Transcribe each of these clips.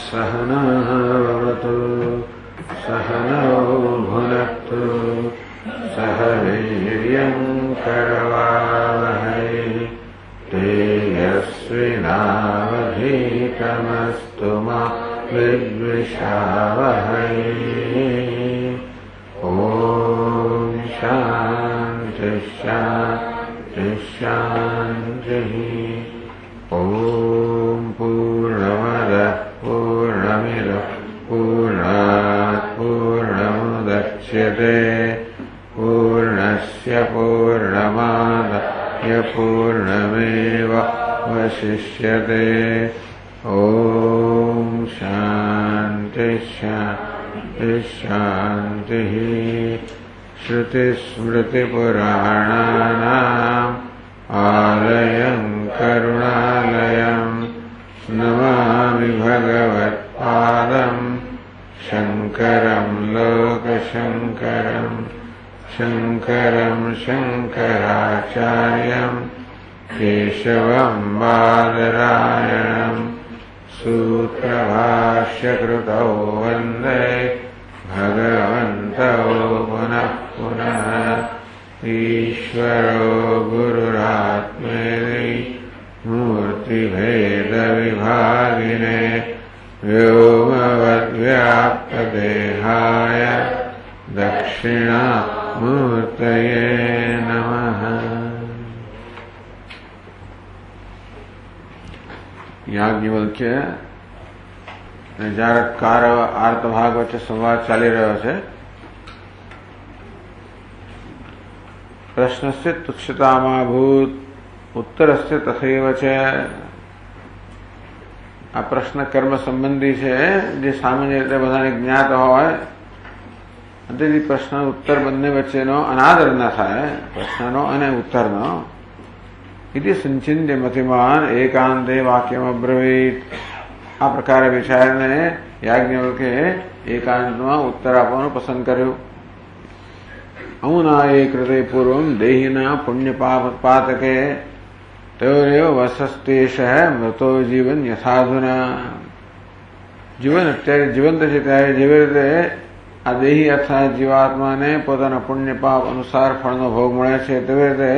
सहनावतु सहनौ भुनक्तु सह वीर्यं करवावहै तेजस्विनावधीतमस्तु मा विद्विषावहै। ॐ शान्ति शान्ति शान्तिः। ॐ पूर्णमदः पूर्णमिदं पूर्णात् पूर्णमुदच्यते पूर्णस्य पूर्णमादाय पूर्णमेवावशिष्यते। ॐ शान्ति शान्ति शान्तिः। श्रुतिस्मृतिपुराणानाम् आलयं करुणालयं नमामि भगवत्पादं शङ्करं लोकशङ्करं शङ्करं शङ्कराचार्यं केशवं बादरायणं सूत्रभाष्यकृतौ वन्दे भगवन्तौ पुनः पुनः। ईश्वरो गुरुरात्मेति मूर्तिभेदविभागिने व्योमवद्व्याप्तदेहाय दक्षिणामूर्तये नमः। યાજ્ઞવલ્ક્ય અને જારકકાર આર્તભાગ વચ્ચે સંવાદ ચાલી રહ્યો છે. પ્રશ્નસ્ય તુચ્છતામાભૂત ઉત્તરસ્ય તથૈવ છે. આ પ્રશ્ન કર્મ સંબંધી છે, જે સામાન્ય રીતે બધાને જ્ઞાત હોય. તેથી પ્રશ્ન ઉત્તર બંને વચ્ચેનો અનાદર ન થાય, પ્રશ્નનો અને ઉત્તરનો. ઇતિ સંચિંત્ય મતિમાન એકાંતે વાક્યમ અબ્રવીત. આ પ્રકારે વિચારીને યાજ્ઞવલ્કે એકાંતમાં ઉત્તર આપવાનું પસંદ કર્યું. અમુના એ કૃતે પૂર્વમ દેહિના પુણ્ય પાતકે તયોરેવ વસસ્તેશ મૃતો જીવન યથાધુના. જીવન અત્યારે જીવંત છે ત્યારે જેવી રીતે આ દેહી અર્થાત જીવાત્માને પોતાના પુણ્ય પાપ અનુસાર ફળનો ભોગ મળે છે, તેવી રીતે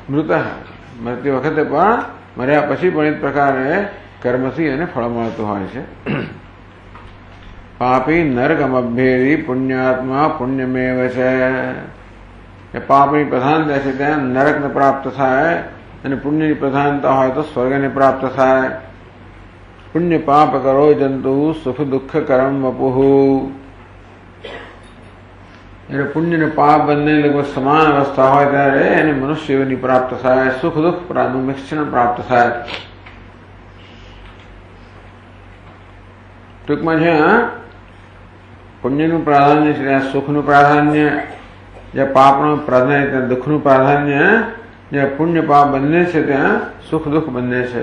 મૃત મરતી વખતે પણ મર્યા પછી પણ એ પ્રકારે કર્મથી એને ફળ મળતું હોય છે. પાપી નરકમભ્યેરી પુણ્યાત્મા પુણ્યમેવ છે. એ પાપની પ્રધાનતા છે ત્યાં નરકને પ્રાપ્ત થાય, અને પુણ્યની પ્રધાનતા હોય તો સ્વર્ગને પ્રાપ્ત થાય. પુણ્ય પાપ કરો જંતુ સુખ દુઃખ કરમ વપુહુ. એટલે પુણ્ય ને પાપ બંને લગભગ સમાન અવસ્થા હોય ત્યારે એને મનુષ્યની પ્રાપ્ત થાય, સુખ દુઃખ નું મિશ્રણ પ્રાપ્ત થાય. ટૂંકમાં છે પુણ્યનું પ્રાધાન્ય છે ત્યાં સુખનું પ્રાધાન્ય, જ્યાં પાપનું પ્રાધાન્ય ત્યાં દુઃખનું પ્રાધાન્ય, જ્યાં પુણ્ય પાપ બંને છે ત્યાં સુખ દુઃખ બંને છે.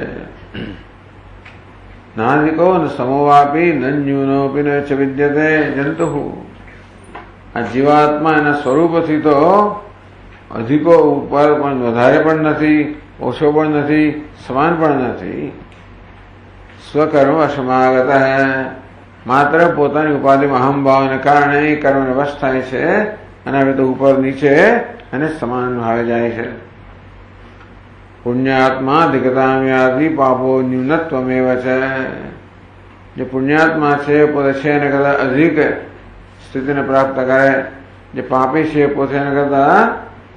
નાધિકો ન સમોવાપી ન ન્યૂનોપી ન ચ વિદ્યતે જંતુ. આ જીવાત્મા એના સ્વરૂપથી તો અધિકો ઉપર પણ વધારે પણ નથી, ઓછો પણ નથી, સમાન પણ નથી. સ્વકર્મ અસમાગત હૈ. માત્ર પોતાની ઉપાધિમાં અહમભાવને કારણે એ કર્મને વશ થાય છે, અને હવે તો ઉપર નીચે અને સમાન ભાવે જાય છે. પુણ્યાત્મા અધિકતામ્યાદિ પાપો ન્યૂનત્વમેવ છે. જે પુણ્યાત્મા છે પોતે છે એને કરતા અધિક સ્થિતિને પ્રાપ્ત કરે, જે પાપી છે પોતે એને કરતા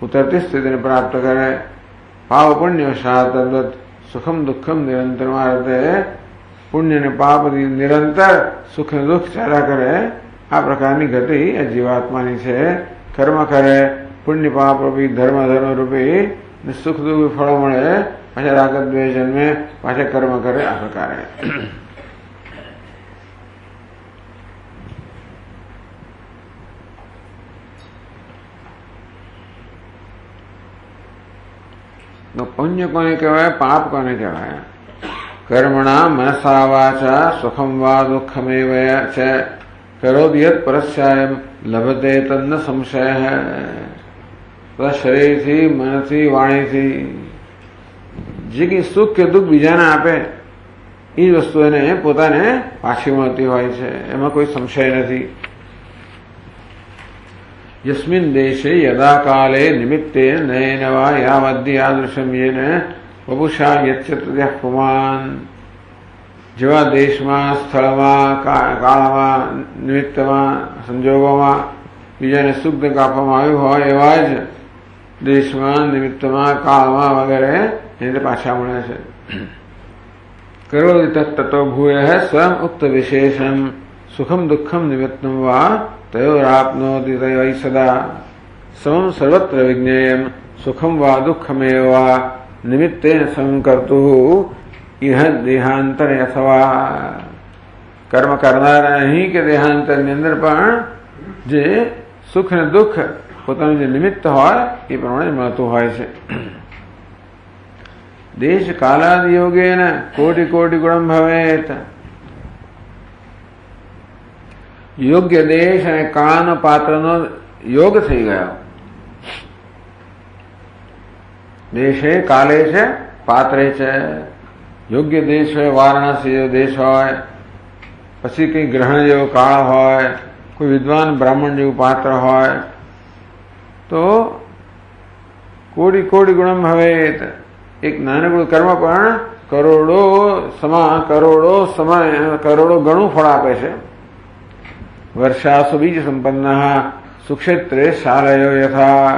ઉતરતી સ્થિતિને પ્રાપ્ત કરે. પાપ પુણ્ય તદ્વત સુખમ દુઃખમ નિરંતર મારતે. પુણ્ય ને પાપ નિરંતર સુખ ને દુઃખ ચાલ્યા કરે. આ પ્રકારની ગતિ એ જીવાત્માની છે. કર્મ કરે, પુણ્ય પાપ રૂપી ધર્મ રૂપી સુખ દુઃખ ફળો મળે, પાછા રાગ દ્વેષ જન્મે, પાછા કર્મ કરે. આ પ્રકારે તો પુણ્ય કોને કહેવાય, પાપ કોને કહેવાય? કર્મણા મનસા વાચા સુખમ વા દુઃખમેવ ચ કરોતિ યત પરસ્યાયમ લભતે તન્ન સંશય. શરીરથી, મનથી, વાણીથી જે કંઈ સુખ કે દુઃખ બીજાને આપે એ વસ્તુ એને પોતાને પાછી મળતી હોય છે, એમાં કોઈ સંશય નથી. યસ્મિન દેશે યદા કાલે નિમિત્તે નયેન વા યાવદ્ધિ યાદૃશમ યેન વપુષા યચ્છત્ય પુમાન. જેવા દેશમાં, સ્થળમાં, કાળમાં, નિમિત્તમાં, સંજોગોમાં બીજાને સુખ દુઃખ આપવામાં આવ્યું હોય એવા જ દેશમાં, નિમિત્તમાં, કાળમાં વગેરે એને પાછા મળે છે. કરોતિ તત્તો ભૂય સ્વયં ઉક્ત વિશેષમ સુખમ દુઃખમ નિમિત્તમ વા તયોરાપ્નોતિ તય સદા સમમ સર્વત્ર વિજ્ઞેયમ સુખમ વા દુઃખમેવ વા નિમિત્તેન સંકર્તુઃ ઇહ દેહાંતરે અથવા. કર્મ કરનારા અહીં કે દેહાંતરની અંદર પણ જે સુખ ને દુઃખ પોતાનું જે નિમિત્ત હોય એ પ્રમાણે મળતું હોય છે. દેશ કાલાદ યોગેન કોટી કોટી ગુણમ ભવેત. યોગ્ય દેશ અને કાળનો પાત્રનો યોગ થઈ ગયો. દેશે કાલે છે, પાત્રે છે. યોગ્ય દેશ હોય, વારાણસી જેવો દેશ હોય, પછી કંઈ ગ્રહણ જેવો કાળ હોય, કોઈ વિદ્વાન બ્રાહ્મણ જેવું પાત્ર હોય, તો કોટી કોટી ગુણમ ભવેત. એક નાનકડું કર્મ પણ કરોડો ગણું ફળ આપે છે. વર્ષાસુ બીજ સંપન્ન સુક્ષેત્રે શાલયો યથા.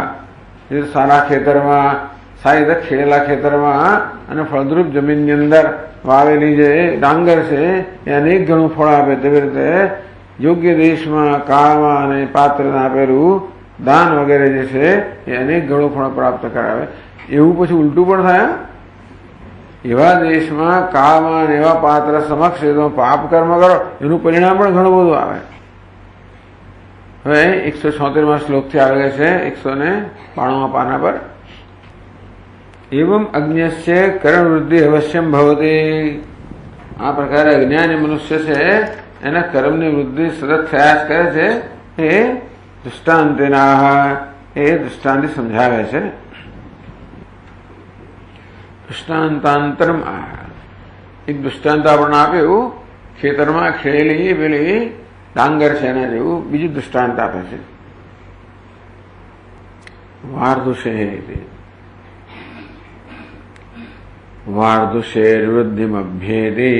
સારા ખેતરમાં, સારી રીતે ખેડેલા ખેતરમાં અને ફળદ્રુપ જમીનની અંદર વાવેલી જે ડાંગર છે એ અનેક ગણું ફળ આપે. તેવી રીતે યોગ્ય દેશમાં, કાળમાં અને પાત્રને આપેલું દાન વગેરે જે છે એ અનેક ગણું ફળ પ્રાપ્ત કરાવે. એવું પછી ઉલટું પણ થાય. એવા દેશમાં, કાળમાં અને એવા પાત્ર સમક્ષ તમે પાપ કર્મ કરો એનું પરિણામ પણ ઘણું બધું આવે. હવે 176માં શ્લોકથી આવે છે 192 પાના પર. એવમ અજ્ઞસ્ય કર્મ વૃદ્ધિ અવશ્યમ ભવતી. આ પ્રકારે અજ્ઞાની મનુષ્ય છે એના કર્મની વૃદ્ધિ સતત થયા જ કરે છે. એ દૃષ્ટાંતેના એ દૃષ્ટાંતિ સમજાવે છે. દૃષ્ટાંતાંતરમ એક દૃષ્ટાંત આપણને આપ્યું, ખેતરમાં ખેડેલી પેલી ડાંગર છે એના જેવું બીજું દૃષ્ટાંત આપે છે. વાર્ધુષેર્વૃદ્ધિમભ્યેતિ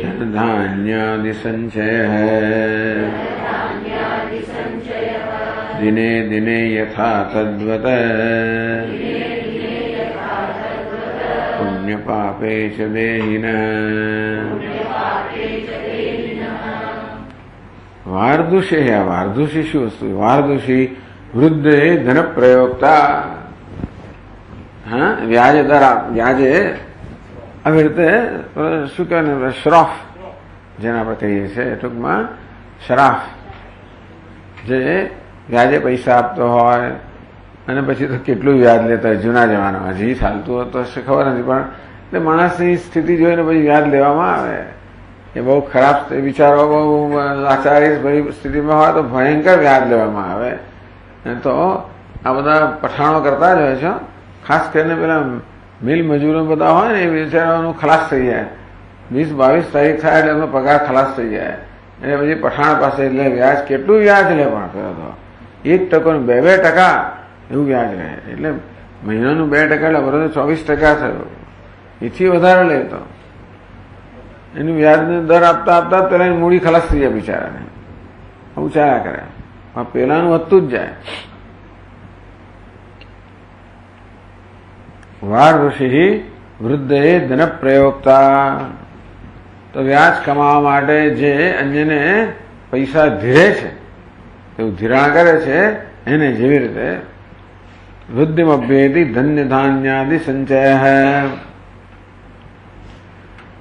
ધનધાન્યાદિ સંચય દિને દિને યથા તદ્વત પુણ્ય પાપે ચ દેહિન. વાર્ધુષે આ વાર્ધુષી શું વસ્તુ? વાર્ધુષી વૃદ્ધે ધન પ્રયોગતા. હા, વ્યાજે વ્યાજે આવી રીતે શું કહેવાય, શ્રાફ જેને આપણે કહીએ છીએ, ટૂંકમાં શ્રાફ, જે વ્યાજે પૈસા આપતો હોય અને પછી તો કેટલું વ્યાજ લેતા હોય જૂના જમાનામાં. હજી ચાલતું હોય તો ખબર નથી, પણ એટલે માણસની સ્થિતિ જોઈને પછી વ્યાજ લેવામાં આવે. એ બહુ ખરાબ વિચારો, બહુ લાચારી સ્થિતિમાં હોય તો ભયંકર વ્યાજ લેવામાં આવે. તો આ બધા પઠાણો કરતા જ હોય છે. ખાસ કરીને પેલા મિલ મજૂરો બધા હોય ને એ બિચારાનું ખલાસ થઈ જાય. 20-22 તારીખ થાય એટલે એમનો પગાર ખલાસ થઈ જાય. એટલે પછી પઠાણ પાસે એટલે વ્યાજ કેટલું વ્યાજ લે, પણ પેલો તો 1% ને 2% એવું વ્યાજ રહે. એટલે મહિનાનું 2% એટલે વર્ષે 24% થયો. એથી વધારે લે તો એનું વ્યાજને દર આપતા આપતા પેલા એની મૂડી ખલાસ થઈ જાય બિચારાને. આવું ચાલ્યા કરે. પેલાનું વધતું જ જાય. વાર્ધુષી વૃદ્ધે ધન પ્રયોગતા. તો વ્યાજ કમાવા માટે જે અન્યને પૈસા ધીરે છે, એવું ધિરાણ કરે છે, એને જેવી રીતે વૃદ્ધિમભ્યેતિ ધન્ય ધાન્યાદિ સંચય.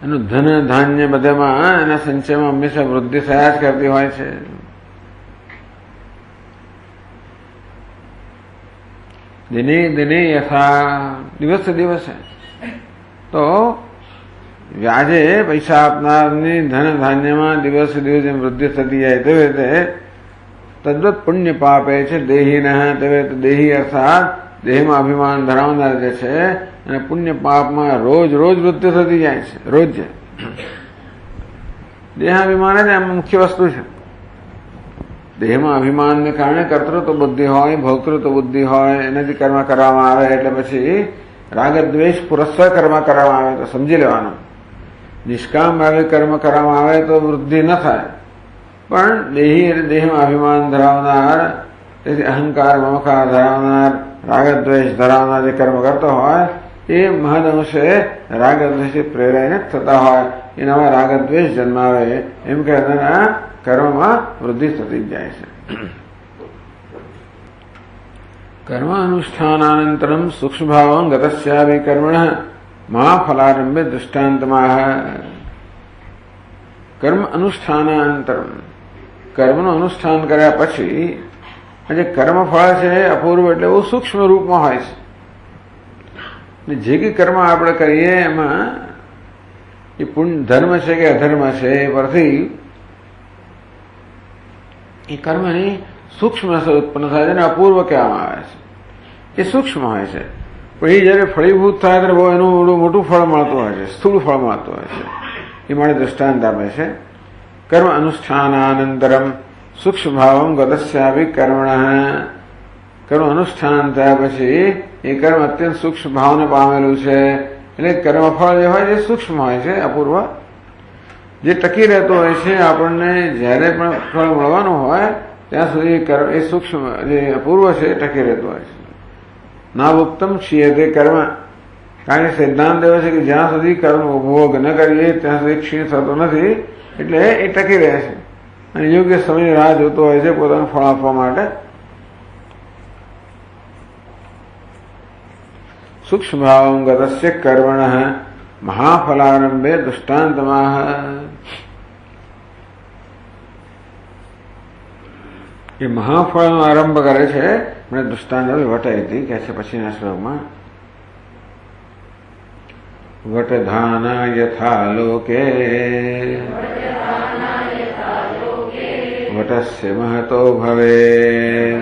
એનું ધન ધાન્ય બધામાં એના સંચયમાં હંમેશા વૃદ્ધિ થયા જ કરતી હોય છે. દિને દિને યથા, દિવસે દિવસે. તો વ્યાજે પૈસા આપનારની ધન ધાન્યમાં દિવસે દિવસે વૃદ્ધિ થતી જાય તેવી રીતે તદ્વત પુણ્ય પાપે છે દેહીન, તેવી રીતે દેહી અર્થાત દેહમાં અભિમાન ધરાવનાર જે છે અને પુણ્ય પાપમાં રોજ રોજ વૃદ્ધિ થતી જાય છે. રોજ દેહાભિમાન જ આમ મુખ્ય વસ્તુ છે. દેહમાં અભિમાનને કારણે કર્તૃત્વ બુદ્ધિ હોય, ભોક્તૃત્વ બુદ્ધિ હોય, એનાથી કર્મ કરવામાં આવે એટલે પછી રાગ દ્વેષ પુરસ્સર કર્મ કરવામાં આવે તો સમજી લેવાનું. નિષ્કામ ભાવે કર્મ કરવામાં આવે તો વૃદ્ધિ ન થાય, પણ દેહી એટલે દેહમાં અભિમાન ધરાવનાર, તેથી અહંકાર મમકાર ધરાવનાર, રાગદ્વેષ ધરાવનાર જે કર્મ કરતો હોય એ મહદ અંશે રાગદ્વેષથી પ્રેરાઈને થતા હોય, એનામાં રાગદ્વેષ જન્માવે, એમ કે કર્મમાં વૃદ્ધિ થતી જાય છે. કર્મ અનુષ્ઠાનાનંતરમ સૂક્ષ્મભાવં ગતસ્યાપિ કર્મણઃ મહાફલારંભે દૃષ્ટાંતમાં. કર્મ અનુષ્ઠાનાનંતરમ, કર્મનું અનુષ્ઠાન કર્યા પછી જે કર્મફળ છે એ અપૂર્વ એટલે બહુ સૂક્ષ્મ રૂપમાં હોય છે. જે કંઈ કર્મ આપણે કરીએ એમાં એ પુણ્ય ધર્મ છે કે અધર્મ છે એ પરથી એ કર્મની સૂક્ષ્મ અસર ઉત્પન્ન થાય છે અને અપૂર્વ કહેવામાં આવે છે. એ સૂક્ષ્મ હોય છે, પણ એ જયારે ફળીભૂત થાય ત્યારે બહુ એનું મોટું ફળ મળતું હોય છે, સ્થૂળ ફળ મળતું હોય છે. એ માટે દૃષ્ટાંત આપે છે. કર્મ અનુષ્ઠાનાનંતરમ સૂક્ષ્મ ભાવમ ગતસ્યાપિ કર્મણઃ. કર્મ અનુષ્ઠાન થયા પછી એ કર્મ અત્યંત સૂક્ષ્મ ભાવને પામેલું છે. એટલે કર્મફળ જે હોય એ સૂક્ષ્મ હોય છે, અપૂર્વ, જે ટકી રહેતો હોય છે. આપણને જ્યારે પણ ફળ મળવાનું હોય ત્યાં સુધી એ સૂક્ષ્મ જે અપૂર્વ છે એ ટકી રહેતું હોય છે. નાવુક્તમ ક્ષીયતે કર્મ, કારણ કે સિદ્ધાંત એવો છે કે જ્યાં સુધી કર્મ ભોગ ન કરીએ ત્યાં સુધી ક્ષીણ થતો નથી, એટલે એ ટકી રહે છે અને યોગ્ય સમયની રાહ જોતો હોય છે પોતાનું ફળ આપવા માટે. સૂક્ષ્મ ભાવં ગતસ્ય કર્મણઃ મહાફલારંભે દૃષ્ટાંતમાં. એ મહાફળનો આરંભ કરે છે મને દૃષ્ટાંત વટયતી કહે છે પછીના શ્લોકમાં. વટધાના યથા લોકે વટસ્ય મહતો ભવેત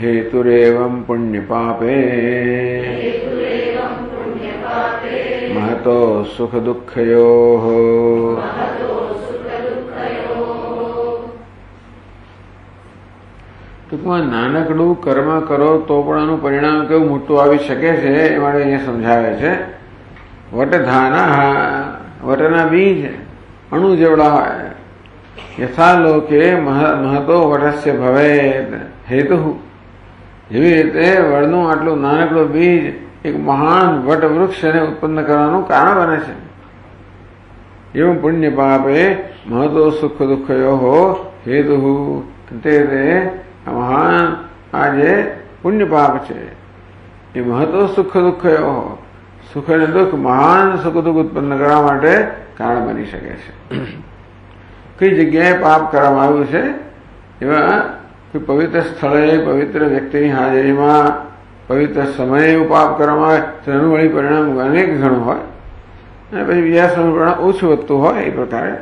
હેતુરેવં પુણ્યપાપે મહતો સુખ દુઃખયોઃ. ટૂંકમાં નાનકડું કર્મ કરો તો પણ આનું પરિણામ કેવું મોટું આવી શકે છે એ માટે અહીંયા સમજાવે છે. વટધાના, વટના બીજ અણુ જેવડા હોય. યથા લોકે મહતો વટસ્ય ભવેત હેતુ, જેવી રીતે વડનું આટલું નાનકડું બીજ એક મહાન વટ વૃક્ષને ઉત્પન્ન કરવાનું કારણ બને છે. એવું પુણ્ય પાપે મહતો સુખ દુઃખયોઃ હેતુ. તે મહાન આ જે પુણ્ય પાપ છે એ મહત્વ સુખ દુઃખયોઃ, સુખ અને દુઃખ, મહાન સુખ દુઃખ ઉત્પન્ન કરવા માટે કારણ બની શકે છે. કઈ જગ્યાએ પાપ કરવામાં આવ્યું છે એવા કોઈ પવિત્ર સ્થળે પવિત્ર વ્યક્તિની હાજરીમાં પવિત્ર સમયે એવું પાપ કરવામાં આવે તો એનું વળી પરિણામ અનેક ઘણું હોય અને પછી બીજા સમય પરિણામ ઓછું વધતું હોય. એ પ્રકારે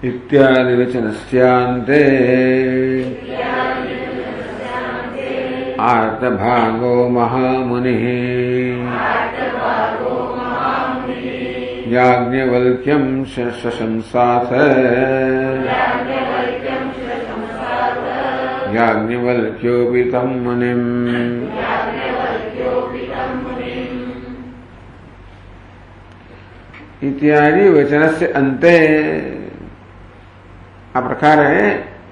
ઇત્યાદિ વચનસ્યાન્તે આર્તભાગો મહામુનિઃ યાજ્ઞવલ્ક્યં શશંસાથ. યાજ્ઞવલ્ક્યોऽપि तं મુનિम्. ઇત્યાદિ વચનસ્ય અંતે, આ પ્રકારે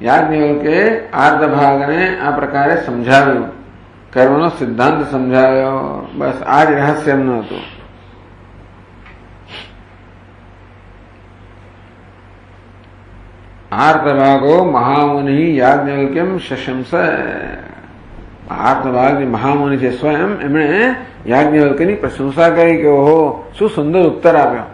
યાજ્ઞવલ્કે આર્ધભાગને આ પ્રકારે સમજાવ્યું, કર્મનો સિદ્ધાંત સમજાવ્યો. બસ આ જ રહસ્ય એમનું હતું. આર્તભાગો મહામુનિ યાજ્ઞવલ્ક્યમ શશંસ. આર્તભાગ જે મહામુનિ છે સ્વયં એમણે યાજ્ઞવલ્ક્યની પ્રશંસા કરી કે ઓહો શું સુંદર ઉત્તર આપ્યો.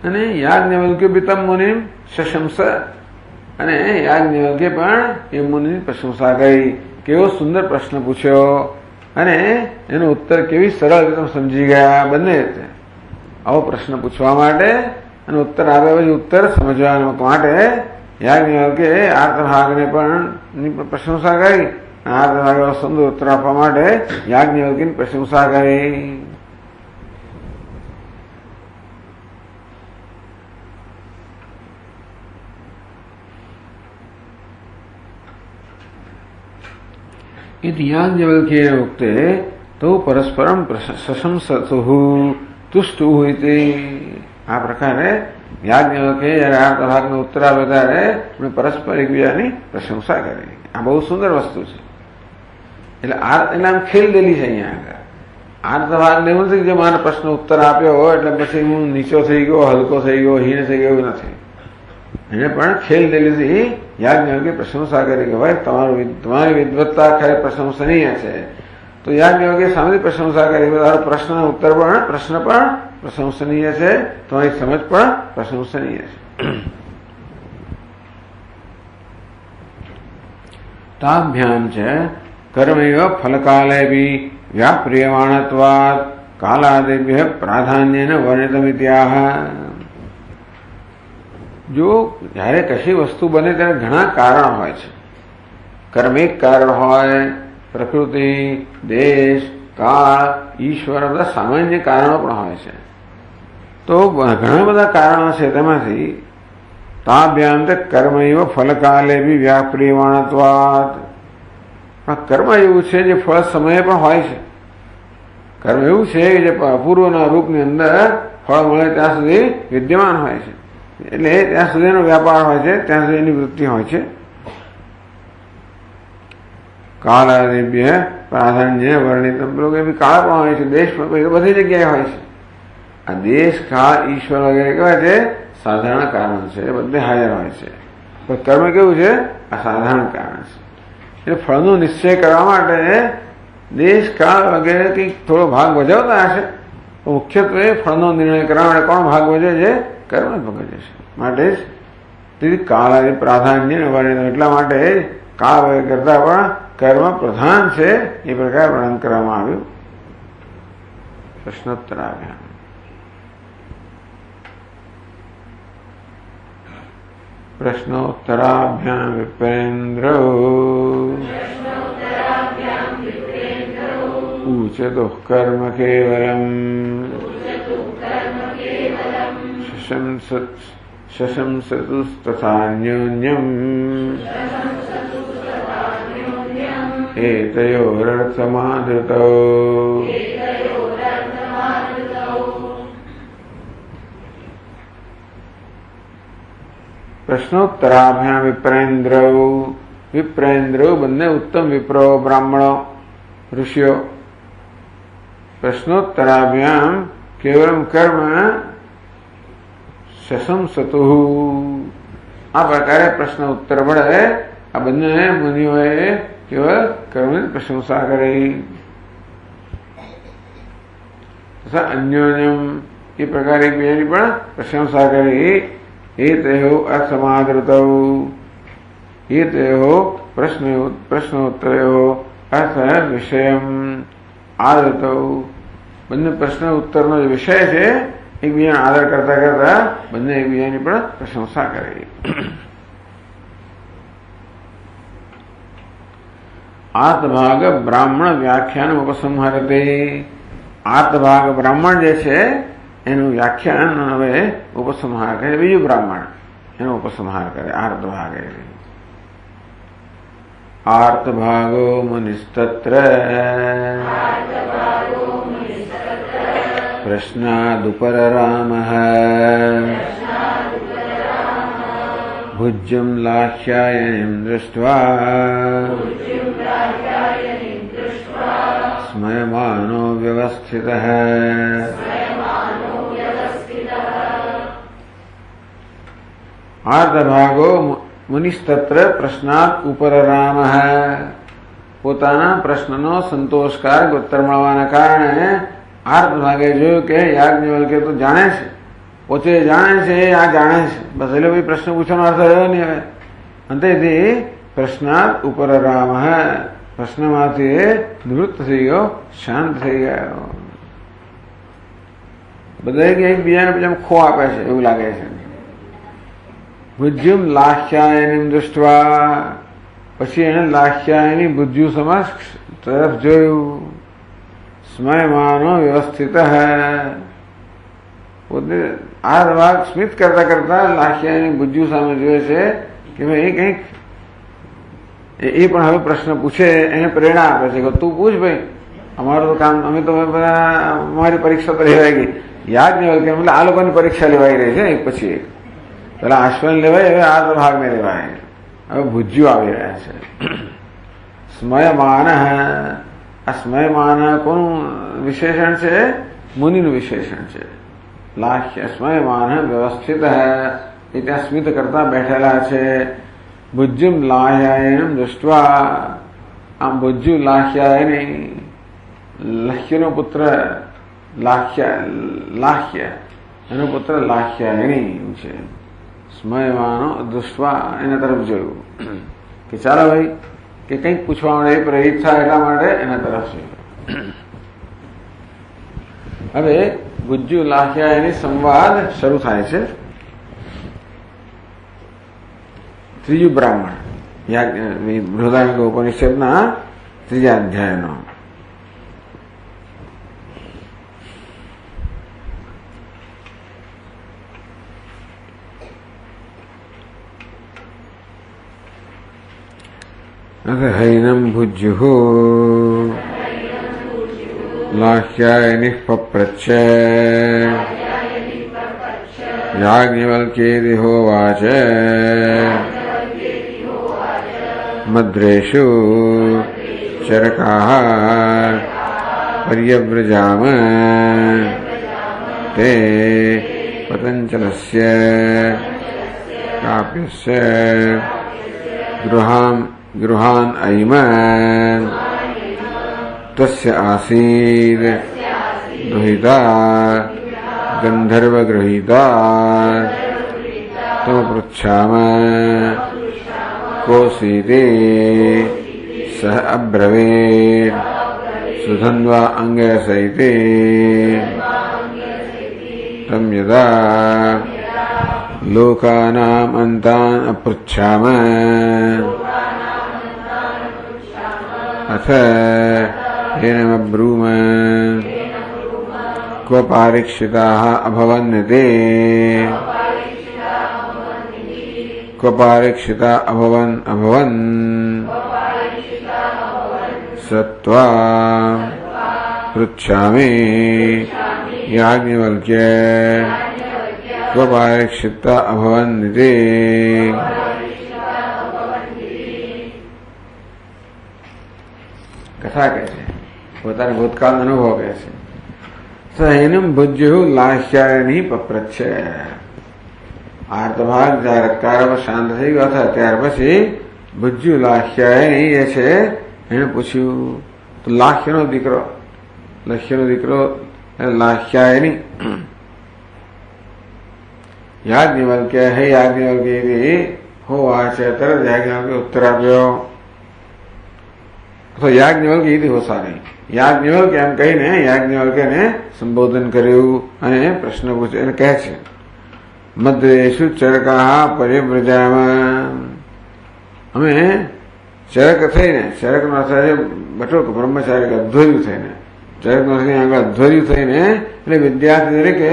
અને યાજ્ઞવલ્ક્ય પિતમ મુનિ શશંસ, અને યાજ્ઞવલ્ક્ય પણ એ મુનિની પ્રશંસા કરી. કેવો સુંદર પ્રશ્ન પૂછ્યો અને એનો ઉત્તર કેવી સરળ રીતે સમજી ગયા. બંને રીતે આવો પ્રશ્ન પૂછવા માટે અને ઉત્તર આપ્યા પછી ઉત્તર સમજવા માટે યાજ્ઞવલ્ક્યે આર્તભાગને પણ પ્રશંસા કરી. આર્તભાગે સુંદર ઉત્તર આપવા માટે યાજ્ઞવલ્ક્યની પ્રશંસા કરી. યાજ્ઞવલ્ક્યેન ઉક્તે તો પરસ્પરમ શશંસતુઃ તુષ્ટુઃ ઇતિ. આ પ્રકારે યાજ્ઞવલ્ક્યે જયારે આર્તભાગનો ઉત્તર આવે ત્યારે એમણે પરસ્પર એકબીજાની પ્રશંસા કરી. આ બહુ સુંદર વસ્તુ છે. એટલે આમ ખેલદેલી છે. અહીંયા આગળ આર્તભાગને એવું નથી કે મારા પ્રશ્ન ઉત્તર આપ્યો હોય એટલે પછી હું નીચો થઈ ગયો, હલકો થઈ ગયો, હીન થઈ ગયો, એવું નથી. એને પણ ખેલદેલીથી યાજ્ઞવલ્ક્યે પ્રશંસા કરી કે ભાઈ તમારી વિદ્વત્તા ખરી પ્રશંસનીય છે. તો યાજ્ઞવલ્ક્યે સામેથી પ્રશંસા કરી. તારો પ્રશ્ન ઉત્તર પણ પ્રશ્ન પણ પ્રશંસનીય છે, તમારી સમજ પણ પ્રશંસનીય છે. તાભ્યામ છે કર્મૈવ ફલકાલેપી વ્યાપ્રિયમાણત્વાत् કાલાદિભ્ય પ્રાધાન્યેન વર્ણિતમિત્યાહ. જો જ્યારે કશી વસ્તુ બને ત્યારે ઘણા કારણ હોય છે. કર્મિક કારણ હોય, પ્રકૃતિ, દેશ, કાળ, ઈશ્વર, બધા સામાન્ય કારણો પણ હોય છે. તો ઘણા બધા કારણો છે. તેમાંથી તાભ્યામ તે કર્મૈવ ફલકાલે બી વ્યાપ્રિયમાણત્વાत्. પણ કર્મ એવું છે જે ફળ સમયે પણ હોય છે. કર્મ એવું છે કે જે પૂર્વના રૂપની અંદર ફળ મળે ત્યાં સુધી વિદ્યમાન હોય છે. એટલે ત્યાં સુધીનો વ્યાપાર હોય છે, ત્યાં સુધી એની વૃત્તિ હોય છે. કાલાદિભ્ય પ્રાધાન્ય વર્ણિત કાળ પણ હોય છે, દેશ પણ બધી જગ્યાએ હોય છે. આ દેશ, કાળ, ઈશ્વર વગેરે કેવા છે? સાધારણ કારણ છે, બધે હાજર હોય છે. પણ કર્મ કેવું છે? આ સાધારણ કારણ છે. એટલે ફળનો નિશ્ચય કરવા માટે દેશ, કાળ વગેરે કંઈક થોડો ભાગ ભજવતા હશે. મુખ્યત્વે ફળનો નિર્ણય કરવા માટે કોણ ભાગ ભજવે છે? કર્મ જ ભજવે છે. માટે જ કાળ પ્રાધાન્ય વર્ણિત. એટલા માટે કાળ કરતા પણ કર્મ પ્રધાન છે એ પ્રકારે વર્ણન કરવામાં આવ્યું. પ્રશ્નોત્તરાભ્યામ. પ્રશ્નોત્તરાભ્યામ વિપ્રેન્દ્ર ऊचतु कर्म केवलम् शशंसतुस्तथान्योन्यम् एतयोरर्थमादृतौ. प्रश्नोत्तराभ्याम विप्रेन्द्र બંને ઉત્તમ વિપ્રો, બ્રાહ્મણો, ઋષિઓ. પ્રશ્નોત્તરાભ્યામ કેવલમ કર્મ શશંસતુ. આ પ્રકારે પ્રશ્ન ઉત્તર મળે. આ બંને મુનિઓએ કેવળ કર્મની પ્રશંસા કરી. અન્યોન્યમ એ પ્રકારે એકબીજાની પણ પ્રશંસા કરી. એ તેઓ અસમાદૃતૌ. એ તેઓ પ્રશ્નોત્તરયો અર્થ વિષયમ આદરતૌ. બંને પ્રશ્ન ઉત્તરનો જે વિષય છે એકબીજાનો આદર કરતા કરતા બંને એકબીજાની પણ પ્રશંસા કરી. આર્તભાગ બ્રાહ્મણ વ્યાખ્યાન ઉપસંહારતે. આર્તભાગ બ્રાહ્મણ જે છે એનું વ્યાખ્યાન હવે ઉપસંહાર કરે. બીજું બ્રાહ્મણ એનો ઉપસંહાર કરે. આર્તભાગ આર્તભાગો મુનિસ્તત્ર પ્રશ્નાદુપરરામઃ ભુજ્યં લાહ્યાયનિં દૃષ્ટ્વા સ્મયમાનો વ્યવસ્થિતઃ. આર્તભાગો મુનિસ્તત્ર પ્રશ્નાત ઉપરરામ પોતાના પ્રશ્નનો સંતોષકારક ઉત્તર મળવાના કારણે આર્ત ભાગે જોયું કે યાજ્ઞવલ્ક્ય તો જાણે છે, પોતે જાણે છે, આ જાણે છે, બસ એટલે ભાઈ પ્રશ્ન પૂછવાનો અર્થ રહ્યો નહીં. હવે અંતેથી પ્રશ્નાત ઉપરરામ, પ્રશ્નમાંથી નિવૃત્ત થઈ ગયો, શાંત થઈ ગયો. બધા એકબીજાને પછી ખો આપે છે એવું લાગે છે. બુદ્ધ્યુમ લાખ્યાયની દૃષ્ટવા, પછી એને લાખ્યાયની બુદ્ધ્યુ સમક્ષ તરફ જોયું. સ્મયમાનો વ્યવસ્થિત પોતે આ વાક સ્મિત કરતા કરતા લાખ્યાયની બુદ્ધ્યુ સામે જોયે છે કે ભાઈ કંઈક એ પણ હવે પ્રશ્ન પૂછે, એને પ્રેરણા આપે છે કે તું પૂછ ભાઈ, અમારું તો કામ, અમે તો બધા અમારી પરીક્ષા તો લેવાઈ ગઈ. યાજ્ઞવલ્ક્ય મતલબ આ લોકોની પરીક્ષા લેવાઈ રહી છે એક પછી એક. પેલા આશ્વન લેવાય, હવે આ ભાગને લેવાય, હવે ભુજ્યું આવી રહ્યા છે. સ્મયમાન, આ સ્મયમાન કોનું વિશેષણ છે? મુનિનું વિશેષણ છે. લાખ્ય સ્મયમાન વ્યવસ્થિત, એ ત્યાં સ્મિત કરતા બેઠેલા છે. ભુજ્યુમ લાહ્યાયનમ દૃષ્ટવા, આમ ભુજ્યુ લાહ્યાયની, લખ્યનો પુત્ર લાહ્ય, એનો પુત્ર લાહ્યાયની છે. સ્મયમાનો દૃષ્ટવા, એના તરફ જોયું કે ચાલો ભાઈ કે કંઈક પૂછવા માટે પ્રેરિત થાય એટલા માટે એના તરફ જોયું. હવે ભુજ્યુ લાખ્યાયની સંવાદ શરૂ થાય છે. ત્રીજું બ્રાહ્મણ બૃહદારણ્યક ઉપનિષદના ત્રીજા અધ્યાયનો. હૈનમ ભુજ્યુઃ લાખ્યાયનિઃ પપ્રચ્છ યાજ્ઞવલ્ક્યેતિ હોવાચ મદ્રેષુ ચરકાઃ પર્યવ્રજામ તે પતંચલસ્ય કાપ્યસ્ય ગૃહાન અયમન તસ્ય આસીદ ગૃહીતા ગંધર્વગૃહીતા તમ પૃચ્છામ કોસીતે સહ અબ્રવીત સુધન્વા અંગસૈતે તમ યદા લોકાનામ અંતાન અપૃચ્છામ અથ હેનમબ્રૂમ ક્વ પારીક્ષિતાઃ અભવन् તે ક્વ પારીક્ષિતા અભવन् સત્વા પૃચ્છામિ યાજ્ઞવલ્ક્ય ક્વ પારીક્ષિતા અભવन् તે. કથા કહે છે, પોતાના ભૂતકાળનો અનુભવ કહે છે. સૈનમ ભુજ્યુ લાસ્યાયની પપ્રચ્છ, આર્તભાગ જ્યારે કારવ શાંત થઈ ગયો હતા ત્યાર પછી ભુજ્યુ લાસ્યાયની એ છે એને પૂછ્યું. તો લાખ્યનો દીકરો લાસ્યાયની યાજ્ઞવલ્ક્ય હે યાજ્ઞવલ્ક્ય હો આ છે. તરત યાજ્ઞવલ્ક્ય ઉત્તર આપ્યો. તો યાજ્ઞવલ્ક્ય ઈતિ હોસારી, યાજ્ઞવલ્ક્ય એમ કહીને યાજ્ઞવલ્ક્યને સંબોધન કર્યું અને પ્રશ્ન પૂછ્યો. એને કહે છે મદ્રેષુ ચરકાઃ પરિવ્રજામ, અમે ચરક થઈને, ચરકનો અર્થ છે બટોક બ્રહ્મચારી અધ્વર્યું થઈને, ચરકનો અર્થ આગળ અધ્વર્યું થઈને એટલે વિદ્યાર્થી તરીકે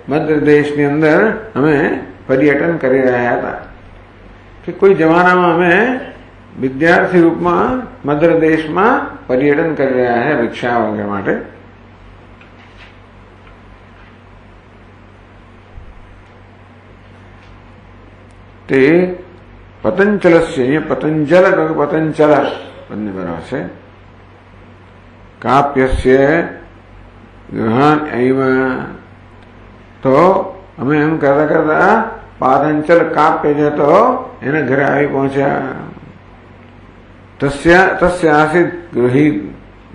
મદ્ર દેશની અંદર અમે પર્યટન કરી રહ્યા હતા. કે કોઈ જમાનામાં અમે વિદ્યાર્થી રૂપમાં મદ્ર દેશમાં પર્યટન કરી રહ્યા છે ભિક્ષા વગેરે માટે. તે પતંચલસ્ય, અહીંયા પતંજલ પતંચલ બંને બરાબર છે. કાપ્યસ્ય ગૃહાન એવ, તો અમે એમ કરતા કરતા પાદંચલ કાપ્ય જતો એના ઘરે આવી પહોંચ્યા. તસ્ય આસિત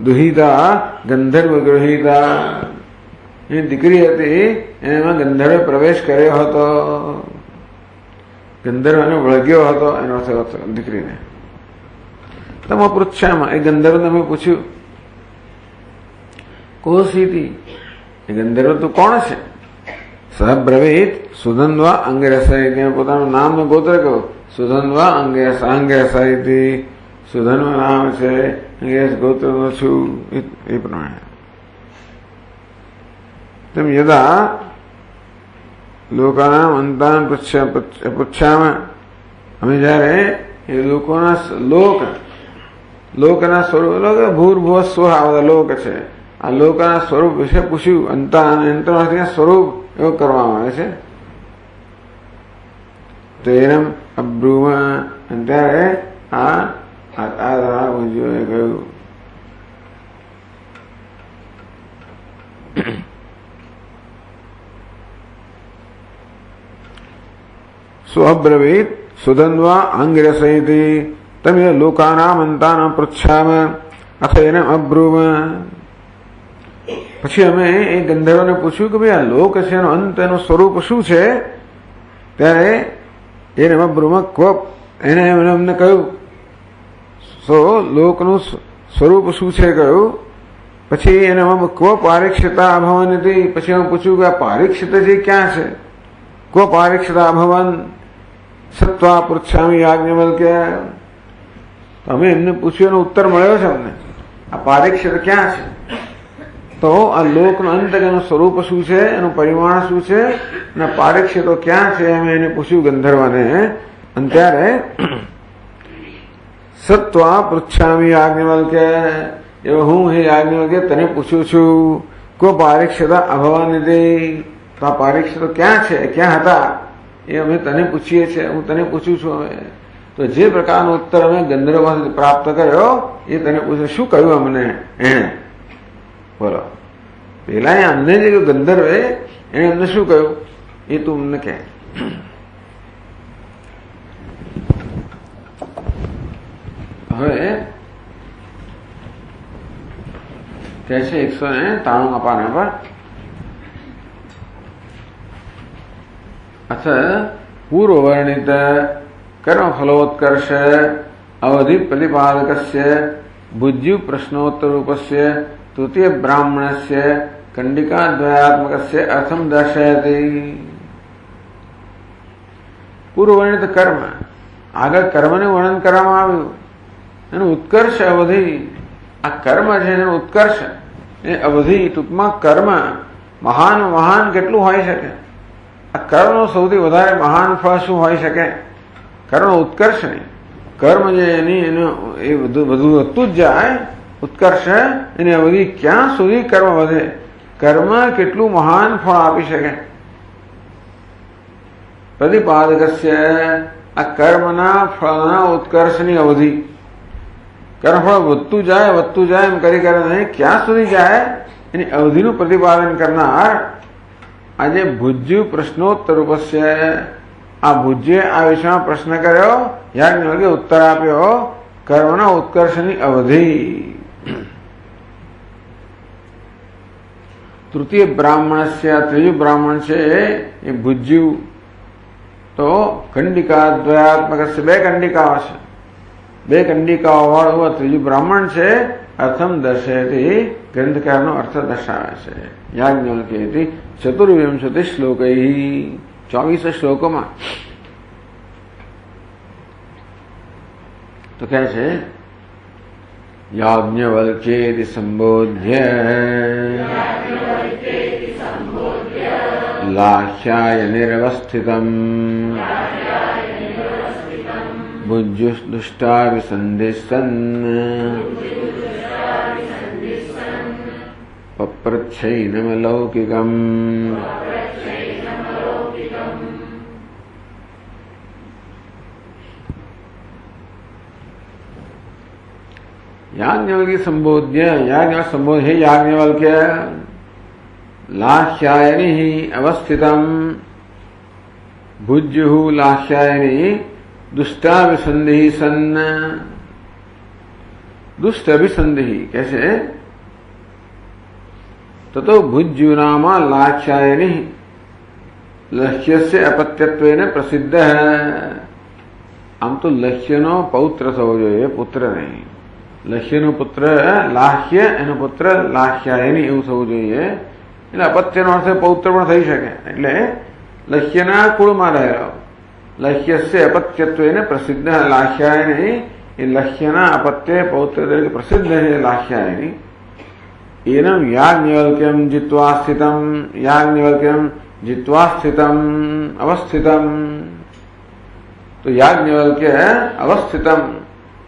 દુહિતા ગંધર્વ ગૃહિતા, એ દીકરી હતી એમાં ગંધર્વે પ્રવેશ કર્યો હતો, ગંધર્વને વળગ્યો હતો એનો અર્થ દીકરીને. તમે પૃચ્છામાં, એ ગંધર્વ તમે પૂછ્યું કોસીતી, એ ગંધર્વ તું કોણ છે? સબ્રવીત સુધન્વા અંગરસાઈ, પોતાનું નામ ને ગોત્ર કહ્યું. સુધન્વા અંગરસાઈ, સુધન્વ નામ છે, અંગેશ ગોત્ર નો છું, એ પ્રમાણે. તેમ યદા લોકોના અંતાન પૃચ્છામાં, અમે જયારે એ લોકના સ્વરૂપ, ભૂર્ભુવ સ્વ આ બધા લોક છે, આ લોકના સ્વરૂપ વિશે પૂછ્યું. અંતરમાંથી સ્વરૂપ એવો કરવામાં આવે છે. તો એમ અબ્રુમાં ત્યારે કહ્યું સ્વબ્રવીત સુધન્વા અંગરસૈતી તમે લોકાનામ અંતાનામ પૃચ્છામાં અથ એને અબ્રુમ. પછી અમે એ ગંધર્વને પૂછ્યું કે ભાઈ આ લોક છે, એનો અંત, એનું સ્વરૂપ શું છે? ત્યારે એને અબ્રુમ ક્વ, એને અમને કહ્યું લોકનું સ્વરૂપ શું છે કહ્યું. પછી એને ક્વ પારીક્ષિતા અભવન હતી. પછી અમે પૂછ્યું કે આ પારીક્ષિતજી ક્યાં છે? ક્વ પારીક્ષિતા અભવન સત્વા પૃચ્છામી યાજ્ઞવલ્ક્ય. અમે એમને પૂછ્યું, એનો ઉત્તર મળ્યો છે અમને. આ પારીક્ષિત ક્યાં છે? તો આ લોકનું અંત, એનું સ્વરૂપ શું છે, એનું પરિમાણ શું છે, અને પારીક્ષિતો ક્યાં છે, અમે એને પૂછ્યું ગંધર્વને. અને ત્યારે સત્વા પૃચ્છામી યાજ્ઞવલ્ક્ય, એવો હું હે યાજ્ઞવલ્ક્ય તને પૂછું છું. કો પારીક્ષિતા અભવાનિધિ, તો આ પારીક્ષિતો ક્યાં છે, ક્યાં હતા, એ અમે તને પૂછીએ છીએ, હું તને પૂછું છું. અમે તો જે પ્રકારનો ઉત્તર અમે ગંધર્વ પાસેથી પ્રાપ્ત કર્યો એ તને પૂછ્યું. શું કહ્યું અમને એને? બોલો, પેલા અમને જે ગંધર્વે એને અમને શું કહ્યું એ તું અમને કહે. હવે કહે છે 193 પાના પર, અથ પૂર્વવર્ણિત કર્મફલોત્કર્ષ અવધિ પ્રતિપાદકસ્ય ભુજ્યુ પ્રશ્નોત્તરરૂપસ્ય તૃતીય બ્રાહ્મણસ્ય કંડિકાદ્વયાત્મકસ્ય અર્થમ દર્શયતિ. પૂર્વવર્ણિત કર્મ, આગળ કર્મને વર્ણન કરવામાં આવ્યું, એનું ઉત્કર્ષ અવધિ. આ કર્મ છે એનું ઉત્કર્ષ એ અવધિ. ટૂંકમાં કર્મ મહાન કેટલું હોઈ શકે? આ કર્મનો સૌથી વધારે મહાન ફળ શું હોઈ શકે? કર્મનો ઉત્કર્ષ નહીં. કર્મ જે એનું એ બધું વધતું જ જાય, ઉત્કર્ષ એની અવધિ ક્યાં સુધી કર્મ વધે? કર્મ કેટલું મહાન ફળ આપી શકે? પ્રતિપાદકસ્ય, આ કર્મના ફળના ઉત્કર્ષની અવધિ. કર્મફળ વધતું જાય એમ કરી નહીં, ક્યાં સુધી જાય એની અવધિનું પ્રતિપાદન કરનાર આજે ભુજ્યુ પ્રશ્નોત્તર રૂપસ્ય. આ ભુજ્યે આ વિષયમાં પ્રશ્ન કર્યો, યાજ્ઞવલ્ક્ય ઉત્તર આપ્યો. કર્મના ઉત્કર્ષની અવધિ. તૃતીય બ્રાહ્મણસ્ય, ત્રીજું બ્રાહ્મણ છે એ ભુજ્યુ. તો કંડિકા દ્વયાત્મક, બે કંડિકાઓ છે, બે કંડિકાઓ વાળું ત્રીજું બ્રાહ્મણ છે. અર્થમ દર્શયતી, ગ્રંથકારનો અર્થ દર્શાવે છે. યાજ્ઞવલ્ક્ય ચતુર્વિંશતિ શ્લોકૈ, 24 શ્લોકોમાં. તો કહે છે યાજ્ઞવલ્ક્યેતિ સંબોધ્ય લાહ્યાય નિરવસ્થિતમ ભુજ્યુષ્દુષ્ટાવિસંધિસ્સન પપ્રચ્છૈનમલૌકિકમ. યાજ્ઞવલ્ક્ય સંબોધ્ય, સંબોધ, હે યાજ્ઞવલ્ક્ય, લાહ્યાયનિ અવસ્થિતમ, भुज्युः लास्यायनी दुष्टाभिसंधि सन्न। दुष्ट अभिसंधि कैसे? ततो भुज्युनामा लास्यायनी लक्ष्यस्य अपत्यत्वेन प्रसिद्ध है। आम तो लक्ष्यनो पौत्र થવો જોઈએ, પુત્ર નહીં. લક્ષ્યનો પુત્ર લાહ્ય, એનો પુત્ર લાહ્યાયની એવું થવું જોઈએ. એટલે અપત્યનો અર્થ પૌત્ર પણ થઈ શકે. એટલે લક્ષ્યના કુળમાં રહેલો લક્ષ્યસ્ય અપત્યત્વેન પ્રસિદ્ધ લાહ્યાયની, એ લક્ષ્યના અપત્ય પૌત્ર તરીકે પ્રસિદ્ધ છે લાહ્યાયની. એનમ યાજ્ઞવલ્ક્યમ જીત્વા સ્થિતમ, યાજ્ઞવલ્ક્યમ જીત્વા સ્થિતમ અવસ્થિતમ. તો યાજ્ઞવલ્ક્ય અવસ્થિતમ,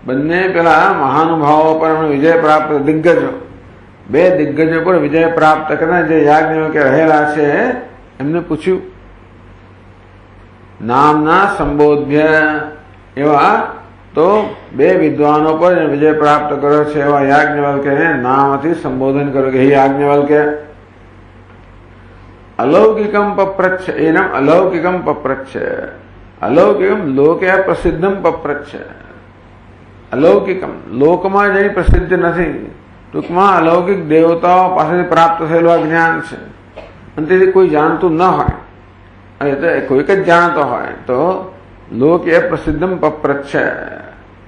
બંને પેલા મહાનુભાવો પર વિજય પ્રાપ્ત દિગ્ગજો, બે દિગ્ગજો પર વિજય પ્રાપ્ત કરનાર જે યાજ્ઞવલ્ક્ય રહેલા છે એમને પૂછ્યું. નામના સંબોધ્ય, એવા તો બે વિદ્વાનો પર વિજય પ્રાપ્ત કર્યો છે એવા યાજ્ઞવલ્ક્યને નામથી સંબોધન કર્યું કે હે યાજ્ઞવલ્ક્ય. અલૌકિકમ પપ્રચ્છ, એનમ અલૌકિકમ પપ્રચ્છ. અલૌકિકમ લોકે પ્રસિદ્ધમ પપ્રચ્છ. અલૌકિકમ લોકમાં જેની પ્રસિદ્ધ નથી, ટૂંકમાં અલૌકિક દેવતાઓ પાસેથી પ્રાપ્ત થયેલું આ જ્ઞાન છે અને તેથી કોઈ જાણતું ન હોય, કોઈક જ જાણતો હોય તો લોકે પ્રસિદ્ધમ પપ્રચ્છ.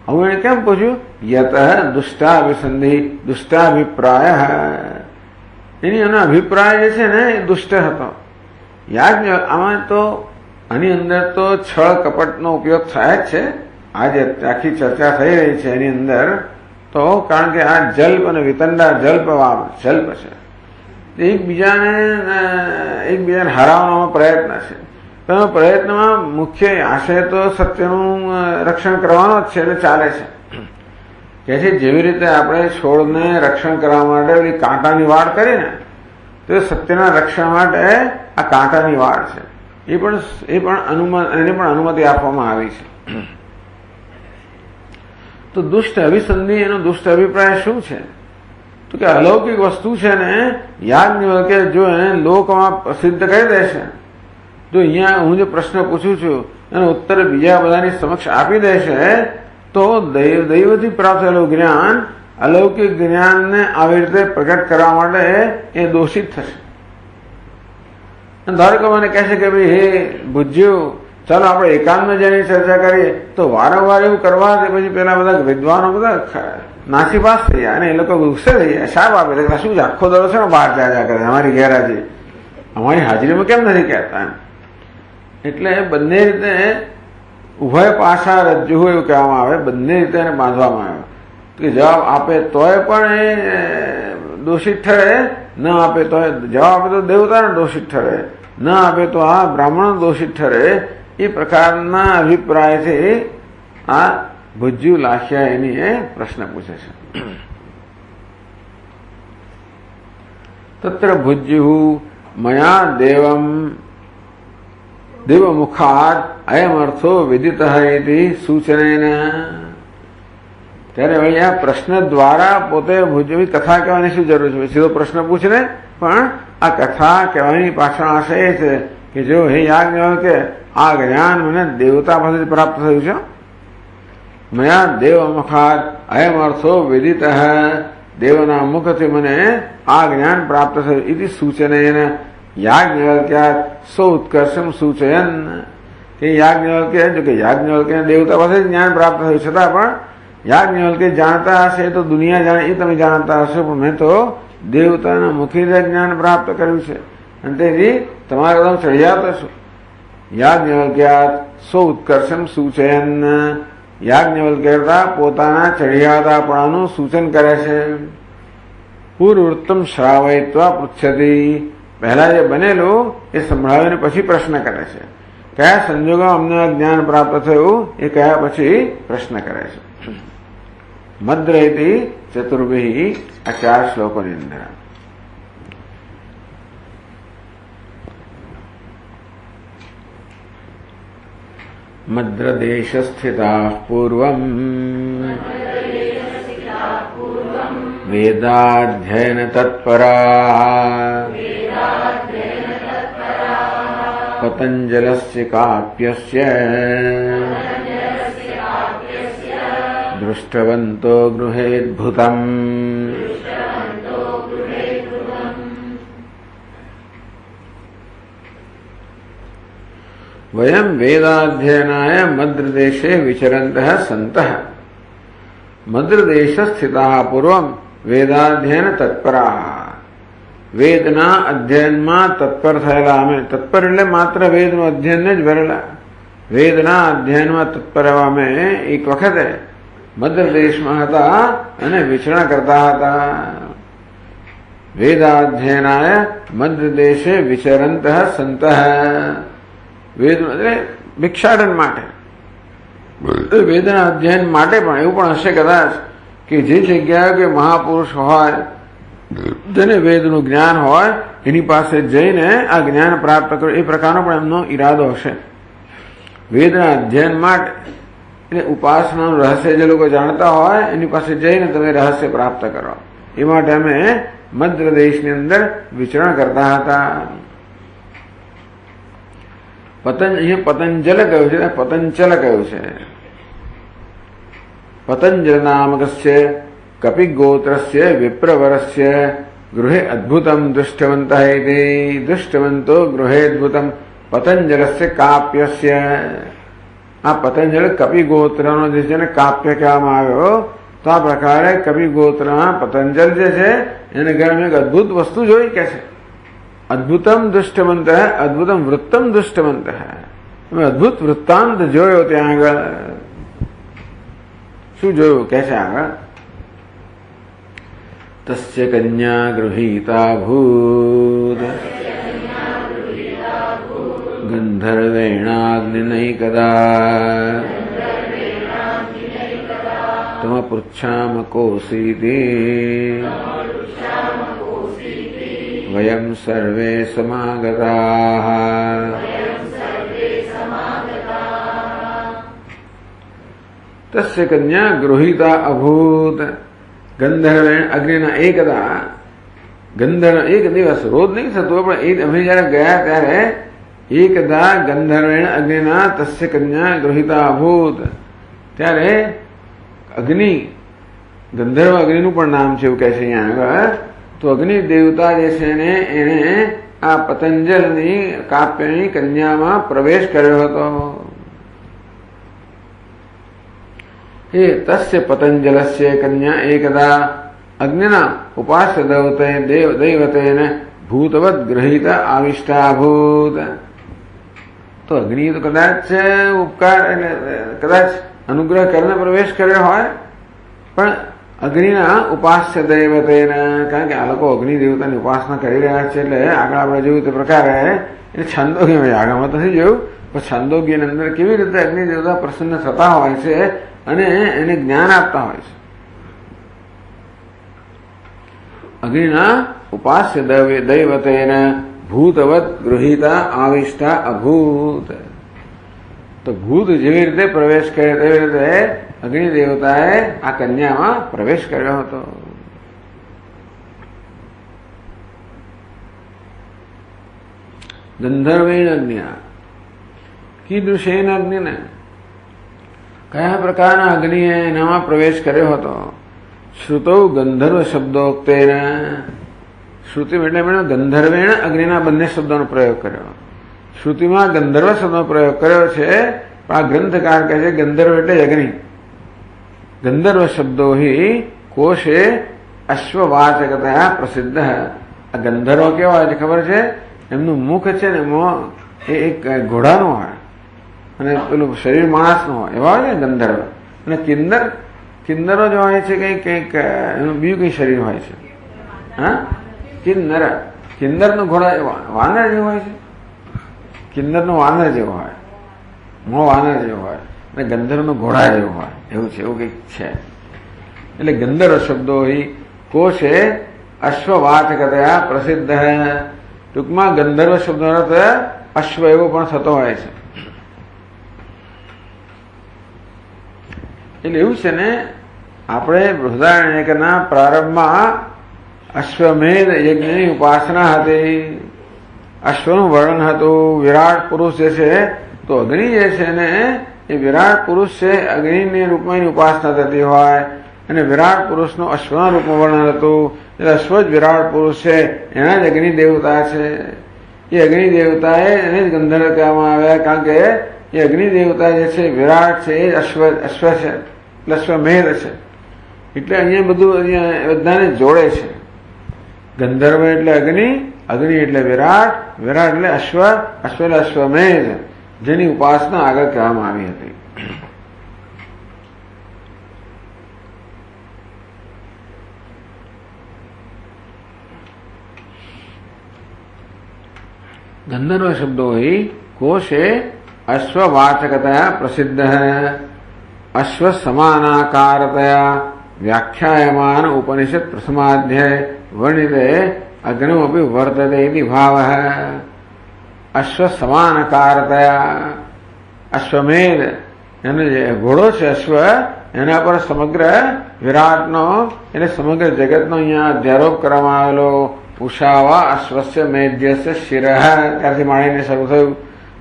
હું એને કેમ પૂછ્યું? યત દુષ્ટાભિસંધિ દુષ્ટાભિપ્રાય, એની એનો અભિપ્રાય જે છે ને એ દુષ્ટ હતો. યાદ આમાં તો આની અંદર તો છળ કપટનો ઉપયોગ થાય જ છે. આજે આખી ચર્ચા થઈ રહી છે એની અંદર તો, કારણ કે આ જલ્પ અને વિતંડા જલ્પ છે, એકબીજાને હરાવવાનો પ્રયત્ન છે. તો પ્રયત્નમાં મુખ્ય આશય તો સત્યનું રક્ષણ કરવાનો જ છે એટલે ચાલે છે. કે છે જેવી રીતે આપણે છોડને રક્ષણ કરવા માટે ઓલી કાંટાની વાડ કરીને, તો સત્યના રક્ષણ માટે આ કાંટાની વાડ છે. એને પણ અનુમતિ આપવામાં આવી છે. તો દુષ્ટ અભિસંધિ, એનો દુષ્ટ અભિપ્રાય શું છે? તો કે અલૌકિક વસ્તુ છે ને, યાજ્ઞવલ્ક્ય જો એને લોકમાં પ્રસિદ્ધ કરી દેશે, જો અહીંયા હું જે પ્રશ્ન પૂછું છું એનો ઉત્તર બીજા બધાની સમક્ષ આપી દેશે, તો દૈવથી પ્રાપ્ત થયેલું જ્ઞાન, અલૌકિક જ્ઞાનને આવી રીતે પ્રગટ કરવા માટે એ દોષિત થશે. ધારો કે મને કહેશે કે ભાઈ હે ભુજ્યું, ચાલો આપણે એકાંતમાં જેની ચર્ચા કરીએ, તો વારંવાર એવું કરવા પછી પેલા બધા વિદ્વાનો બધા નાસીપાસ થઈ જાય અને એ લોકો ગુસ્સે થઈ જાય. શાપ આપે એટલે શું છે આખો દડો છે ને બહાર ચાલ્યા કરે, અમારી ગેરહાજરી, અમારી હાજરીમાં કેમ નથી કહેતા? એટલે બંને રીતે ઉભય પાછા રજ્જુ હોય એવું કહેવામાં આવે, બંને રીતે એને બાંધવામાં આવે કે જવાબ આપે તોય પણ એ દોષિત ઠરે, ન આપે તો જવાબ આપે તો દેવતાને દોષિત ઠરે, ન આપે તો આ બ્રાહ્મણ દોષિત ઠરે. એ પ્રકારના અભિપ્રાયથી આ ભુજ્યુ લાસ્યાયની એ પ્રશ્ન પૂછે છે. તત્ર ભુજ્યુ મયા દેવમુખાદ અયમ અર્થો વિદિત ઇતિ સૂચનેન. ત્યારે ભાઈ આ પ્રશ્ન દ્વારા પોતે ભુજ્યુ કથા કહેવાની શું જરૂર છે? સીધો પ્રશ્ન પૂછને, પણ આ કથા કહેવાની પાછળ આશય એ છે કે જો હે યાજ્ઞવલ્ક્ય, આ જ્ઞાન મને દેવતા પાસેથી પ્રાપ્ત થયું છે. મયા દેવમુખાદ અયમ અર્થો વિદિત, દેવના મુખથી મને આ જ્ઞાન પ્રાપ્ત થયું. ઇતિ સૂચનેન યાજ્ઞવલ્ક્યાત સો ઉત્કર્ષમ સૂચયન. કે યાજ્ઞવલ્ક્ય, જો કે યાજ્ઞવલ્ક્ય દેવતા પાસેથી જ્ઞાન પ્રાપ્ત થયું, છતાં પણ યાજ્ઞવલ્ક્ય જાણતા હશે તો દુનિયા જાણે, એ તમે જાણતા હશો, પણ મેં તો દેવતાના મુખી જ્ઞાન પ્રાપ્ત કર્યું છે અને તેથી તમારે બધા ચડિયાતો છો. યાજ્ઞવલ્ક્યાત સો ઉત્કર્ષમ સૂચયન. યાજ્ઞવલ્ક્ય પોતાના ચડિયાતાપણાનું સૂચન કરે છે. પૂર્વવૃત્તમ શ્રાવયિત્વા પૃચ્છતિ. પહેલા જે બનેલું એ સંભળાવીને પછી પ્રશ્ન કરે છે. કયા સંજોગોમાં અમને જ્ઞાન પ્રાપ્ત થયું એ કયા પછી પ્રશ્ન કરે છે. મદ્રયતિ ચતુર્ભિ, આ 4 શ્લોકોની અંદર. મદ્રદેશ સ્થિતા પૂર્વમ વેદાધ્યયન તત્પરા पतंजलस्य काप्यस्य दृष्टवन्तो गृहेद्भुतम् वयं वेदाध्ययनाय मद्रदेशे विचरन्तः सन्तः मद्रदेशस्थिताः पूर्वं वेदाध्ययन तत्पराः वेदना अध्ययन में तत्पर થયેલા અમે તત્પર એટલે માત્ર વેદનું અધ્યયન જ ભરેલા વેદના અધ્યયનમાં તત્પર અમે એક વખતે મદ્રદેશમાં હતા અને વિચરણ કરતા હતા વેદાધ્યયનાય મદ્રદેશે વિચરંતઃ સંતઃ વેદ એટલે ભિક્ષાટન માટે વેદના અધ્યયન માટે પણ એવું પણ હશે કદાચ કે જે જગ્યાએ કે મહાપુરુષ હોય જેને વેદનું જ્ઞાન હોય એની પાસે જઈને આ જ્ઞાન પ્રાપ્ત કરો એ પ્રકારનો પણ એમનો ઈરાદો હશે વેદના અધ્યયન માટે એટલે ઉપાસનાનું રહસ્ય જે લોકો જાણતા હોય એની પાસે જઈને તમે રહસ્ય પ્રાપ્ત કરો એ માટે અમે મધ્ય દેશની અંદર વિચરણ કરતા હતા અહીંયા પતંજલ કહ્યું છે પતંચલ કહ્યું છે પતંજલ નામકસ્ય कपिगोत्रस्य विप्रवरस्य गृहे अद्भुतं दृष्टवन्तः इति दृष्टवन्तो गृहेऽद्भुतं पतंजलस्य काप्यस्य आ पतंजल कपिगोत्रનો જે છે ને કાપ્ય કહેવામાં આવ્યો તો આ પ્રકારે કપિગોત્રમાં પતંજલ જે છે એને ઘરમાં એક અદ્ભુત વસ્તુ જોઈ કે છે અદ્ભુતમ દૃષ્ટવંતઃ અદ્ભુતમ વૃત્તમ દૃષ્ટવંતઃ અમે અદ્ભુત વૃત્તાંત જોયો ત્યાં આગળ શું જોયું કે છે આગળ तस्य कन्या गृहीता भूत् गन्धर्वेणाग्निनैकदा तमपृच्छाम कोऽसीति वयं सर्वे समागताः तस्य कन्या गृहीता अभूत् ગંધર્વેણ અગ્નિના એકદા ગંધર્વ એક દિવસ રોજ નહીં થતો પણ એ અમે જયારે ગયા ત્યારે એકદા ગંધર્વેણ અગ્નિના તસ્ય કન્યા ગૃહિતા અભૂત ત્યારે અગ્નિ ગંધર્વ અગ્નિનું પણ નામ છે એવું કહે છે અહીંયા આગળ તો અગ્નિ દેવતા જે છે ને એને આ પતંજલની કાપ્યની કન્યામાં પ્રવેશ કર્યો હતો हे तस्य पतंजलस्य कन्या एकदा अग्निना उपास्य दैवतेन भूतवत् गृहीता आविष्टा भूत तो अग्नि तो कदाच उपकार कदाच अनुग्रह करने प्रवेश કર્યો હોય પણ અગ્નિના ઉપાસ્ય દૈવતેન કારણ કે આ લોકો અગ્નિ દેવતાની ઉપાસના કરી રહ્યા છે એટલે આગળ આપણે જોયું તે પ્રકારે એ છંદોગ્ય આગળમાં તો નથી જોયું પણ છંદોગ્યની અંદર કેવી રીતે અગ્નિ દેવતા પ્રસન્ન થતા હોય છે અને એને જ્ઞાન આપતા હોય છે અગ્નિના ઉપાસ્ય દૈવતેન ભૂતવત ગૃહીતા આવિષ્ટા અભૂત તો ભૂત જેવી રીતે પ્રવેશ કરે તેવી રીતે અગ્નિ દેવતાએ આ કન્યામાં પ્રવેશ કર્યો હતો ગંધર્વેણ અગ્નિના કીદૃશેન અગ્નિને કયા પ્રકારના અગ્નિએ એનામાં પ્રવેશ કર્યો હતો શ્રુતૌ ગંધર્વ શબ્દોક્તેન શ્રુતિ એટલે ગંધર્વેણ અગ્નિના બંને શબ્દોનો પ્રયોગ કર્યો શ્રુતિમાં ગંધર્વ શબ્દનો પ્રયોગ કર્યો છે પણ આ ગ્રંથકાર કહે છે ગંધર્વ એટલે અગ્નિ ગંધર્વ શબ્દો હિ કોશે અશ્વવાચકતયા પ્રસિદ્ધ આ ગંધર્વ કેવા હોય છે ખબર છે એમનું મુખ છે ને એ એક ઘોડાનું હોય અને પેલું શરીર માણસનું હોય એવા હોય ને ગંધર્વ અને કિન્નરો જો હોય છે કંઈક એનું બીજું કઈ શરીર હોય છે હા કિન્નરનો ઘોડા વાનર જેવો હોય છે કિન્નરનો વાનર જેવો હોય મો વાનર જેવો હોય અને ગંધર્વનો ઘોડા જેવો હોય એવું છે એવું કંઈક છે એટલે ગંધર્વ શબ્દો કોશે અશ્વવાચકતયા પ્રસિદ્ધ ટૂંકમાં ગંધર્વ શબ્દનો અર્થ અશ્વ એવો પણ થતો હોય છે એટલે એવું છે ને આપણે બૃહદારણ્યકના પ્રારંભમાં અશ્વમેધ યજ્ઞની ઉપાસના હતી અશ્વનું વર્ણન હતું. વિરાટ પુરુષ જે છે તો અગ્નિ જે છે ને એ વિરાટ પુરુષ છે, અગ્નિની રૂપમાં એની ઉપાસના થતી હોય, અને વિરાટ પુરુષનું અશ્વના રૂપમાં વર્ણન હતું. એટલે અશ્વ જ વિરાટ પુરુષ છે, એના જ અગ્નિ દેવતા છે. એ અગ્નિ દેવતાએ એને જ ગંધર્વ કહેવામાં આવ્યા, કારણ કે એ અગ્નિ દેવતા જે છે વિરાટ છે એ અશ્વ છે, એટલે અશ્વમેધ છે. એટલે અહીંયા બધું અહીંયા બધાને જોડે છે. ગંધર્વ એટલે અગ્નિ, અગ્નિ એટલે વિરાટ, વિરાટ એટલે અશ્વ, અશ્વ એટલે અશ્વમેધ, જેની ઉપાસના આગળ કહેવામાં આવી હતી. गंधर्व शब्दो ही कोशे अश्ववाचकतया प्रसिद्ध है. अश्व समानाकारतया व्याख्यायमान उपनिषद प्रथमाध्याय वर्णिते अग्निमपि वर्तते इति भावः. अश्व समानकारतया, अश्वमेध एने जे घोड़ो छे अश्व, एना पर समग्र विराटनो એટલે સમગ્ર જગતનો અહીંયા અધ્યારોપ કરવામાં આવેલો. ઉષાવા અશ્વસ્ય મેધ્યસ્ય શિરઃ, ત્યારથી માંડીને શરૂ થયું.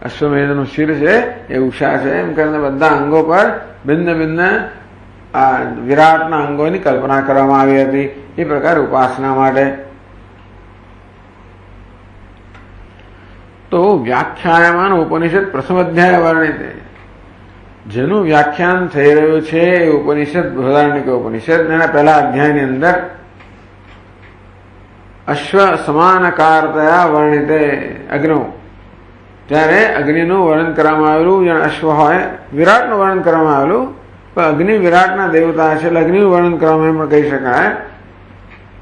અશ્વમેધનું શિર છે એ ઉષા છે, એમ કરીને બધા અંગો પર ભિન્ન ભિન્ન આ વિરાટના અંગોની કલ્પના કરવામાં આવી હતી. એ પ્રકારે ઉપાસના માટે. તો વ્યાખ્યાયમાન ઉપનિષદ પ્રથમ અધ્યાય વર્ણિત, જેનું વ્યાખ્યાન થઈ રહ્યું છે એ ઉપનિષદ બૃહદારણ્યક ઉપનિષદ, એના પહેલા અધ્યાયની અંદર અશ્વ સમાનકારતયા વર્ણિતે અગ્નિ, ત્યારે અગ્નિનું વર્ણન કરવામાં આવેલું. જેને અશ્વ હોય વિરાટનું વર્ણન કરવામાં આવેલું, પણ અગ્નિ વિરાટના દેવતા છે એટલે અગ્નિનું વર્ણન કરવામાં એમ કહી શકાય.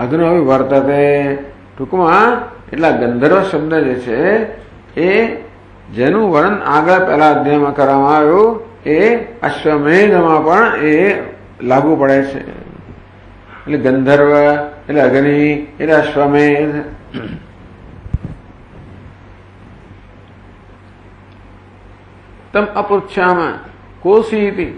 અગ્નિ હવે વર્તતે, ટૂંકમાં એટલા ગંધર્વ શબ્દ જે છે એ જેનું વર્ણન આગળ પહેલા અધ્યાયમાં કરવામાં આવ્યું એ અશ્વમેધમાં પણ એ લાગુ પડે છે. એટલે ગંધર્વ એટલે અગ્નિ એટલે અશ્વમેધ. તમ અપૃચ્છામાં કોશીતિ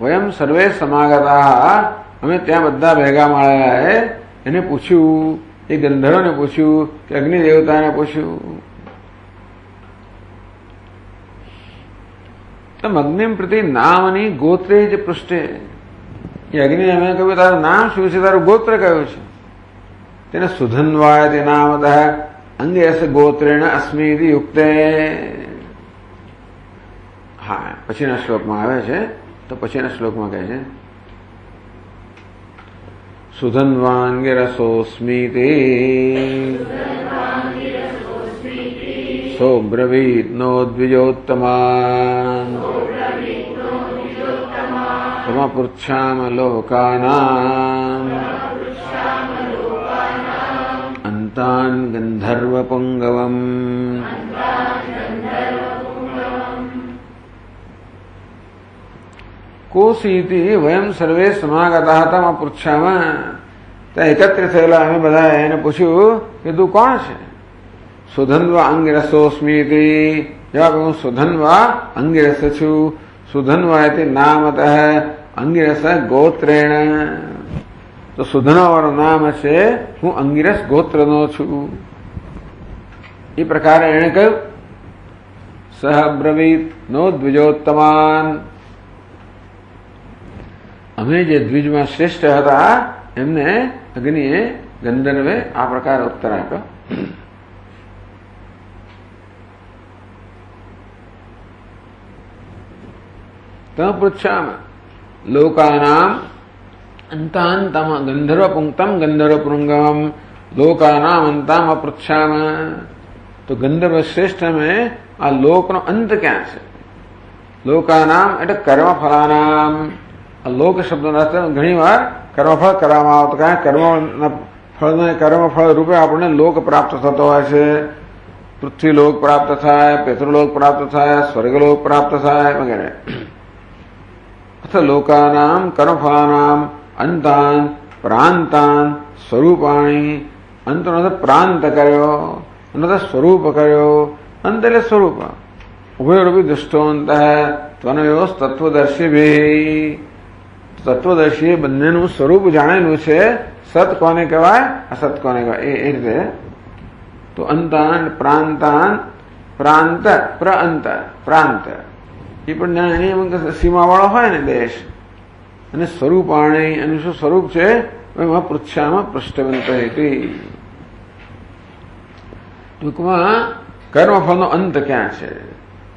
વયમ સર્વે સમાગતા, અમે ત્યાં બધા ભેગા મળ્યા. એને પૂછ્યું, એ ગંધર્વને પૂછ્યું કે અગ્નિ દેવતાને પૂછ્યું. તમ અગ્નિમ પ્રતિ નામની ગોત્રે જ પૃષ્ઠે, એ અગ્નિ અમે કહ્યું તારું નામ શું છે, તારું ગોત્ર કયું છે. તેને સુધન્વાય તે નામતઃ અંગેસ ગોત્રેણ અસ્મિતિ યુક્તે. હા, પછીના શ્લોકમાં આવે છે, તો પછીના શ્લોકમાં કહે છે સુધન્વાંગિરસોસ્મિતિ સોબ્રવીત નો દ્વિજોત્તમાન સમપૃચ્છામ લોકાનામ અંતાન ગંધર્વ પુંગવમ. કોશીતિ વયમ સર્વે સમાગતા હતા પૃચ્છામાં, ત્યાં એકત્રિત થયેલા અમે બધા એને પૂછ્યું કે તું કોણ છે. સુધન્વા અંગિરસોસ્મિતિ, જવાબ હું સુધન્વા અંગિરસ છું. સુધન્વા એટલે નામતઃ અંગિરસ ગોત્રેણ, તો સુધનવાનું નામ છે, હું અંગિરસ ગોત્રનો છું. એ પ્રકારે એણે કહ્યું સહ બ્રવીત નો દ્વિજોત્તમાન, અમે જે દ્વિજમાં શ્રેષ્ઠ હતા એમને અગ્નિએ ગંધર્વે આ પ્રકાર ઉત્તર આપ્યો. તમ પૃચ્છામઃ લોકાનામ અંતાંતમ ગંધર્વ પુંક્તમ ગંધર્વ પુંગમ લોકાનામ અંતામ અપૃચ્છામઃ. તો ગંધર્વ શ્રેષ્ઠ મેં આ લોકનો અંત ક્યાં છે. લોકાનામ એટલે કર્મફલાનામ. આ લોક શબ્દનો અર્થ ઘણી વાર કર્મફળ કરવામાં આવતો, કારણ કર્મફળ રૂપે આપણને લોક પ્રાપ્ત થતો હોય છે. પૃથ્વીલોક પ્રાપ્ત થાય, પિતૃલોક પ્રાપ્ત થાય, સ્વર્ગલોક પ્રાપ્ત થાય વગેરે. અથવા લોકાનામ કર્મફલાનામ અંતાન પ્રાંતાન સ્વરૂપાણી, અંતનો પ્રાંત કર્યો, અંત સ્વરૂપ કર્યો. અંત એટલે સ્વરૂપ. ઉભયરૂપી દૃષ્ટોંત ત્વનયોસ તત્વદર્શી, તત્વદર્શીએ બંનેનું સ્વરૂપ જાણેલું છે. સત કોને કહેવાય, અસત કોને કહેવાય, એ રીતે. તો અંતાન, પ્રાંતાન, પ્રાંત, પ્રઅંત, પ્રાંત એ પણ એની સીમાવાળો હોય ને દેશ. અને સ્વરૂપાણી એનું શું સ્વરૂપ છે? એમાં પૃચ્છામાં પૃષ્ઠવંત હતી. ટૂંકમાં કર્મફળનો અંત ક્યાં છે?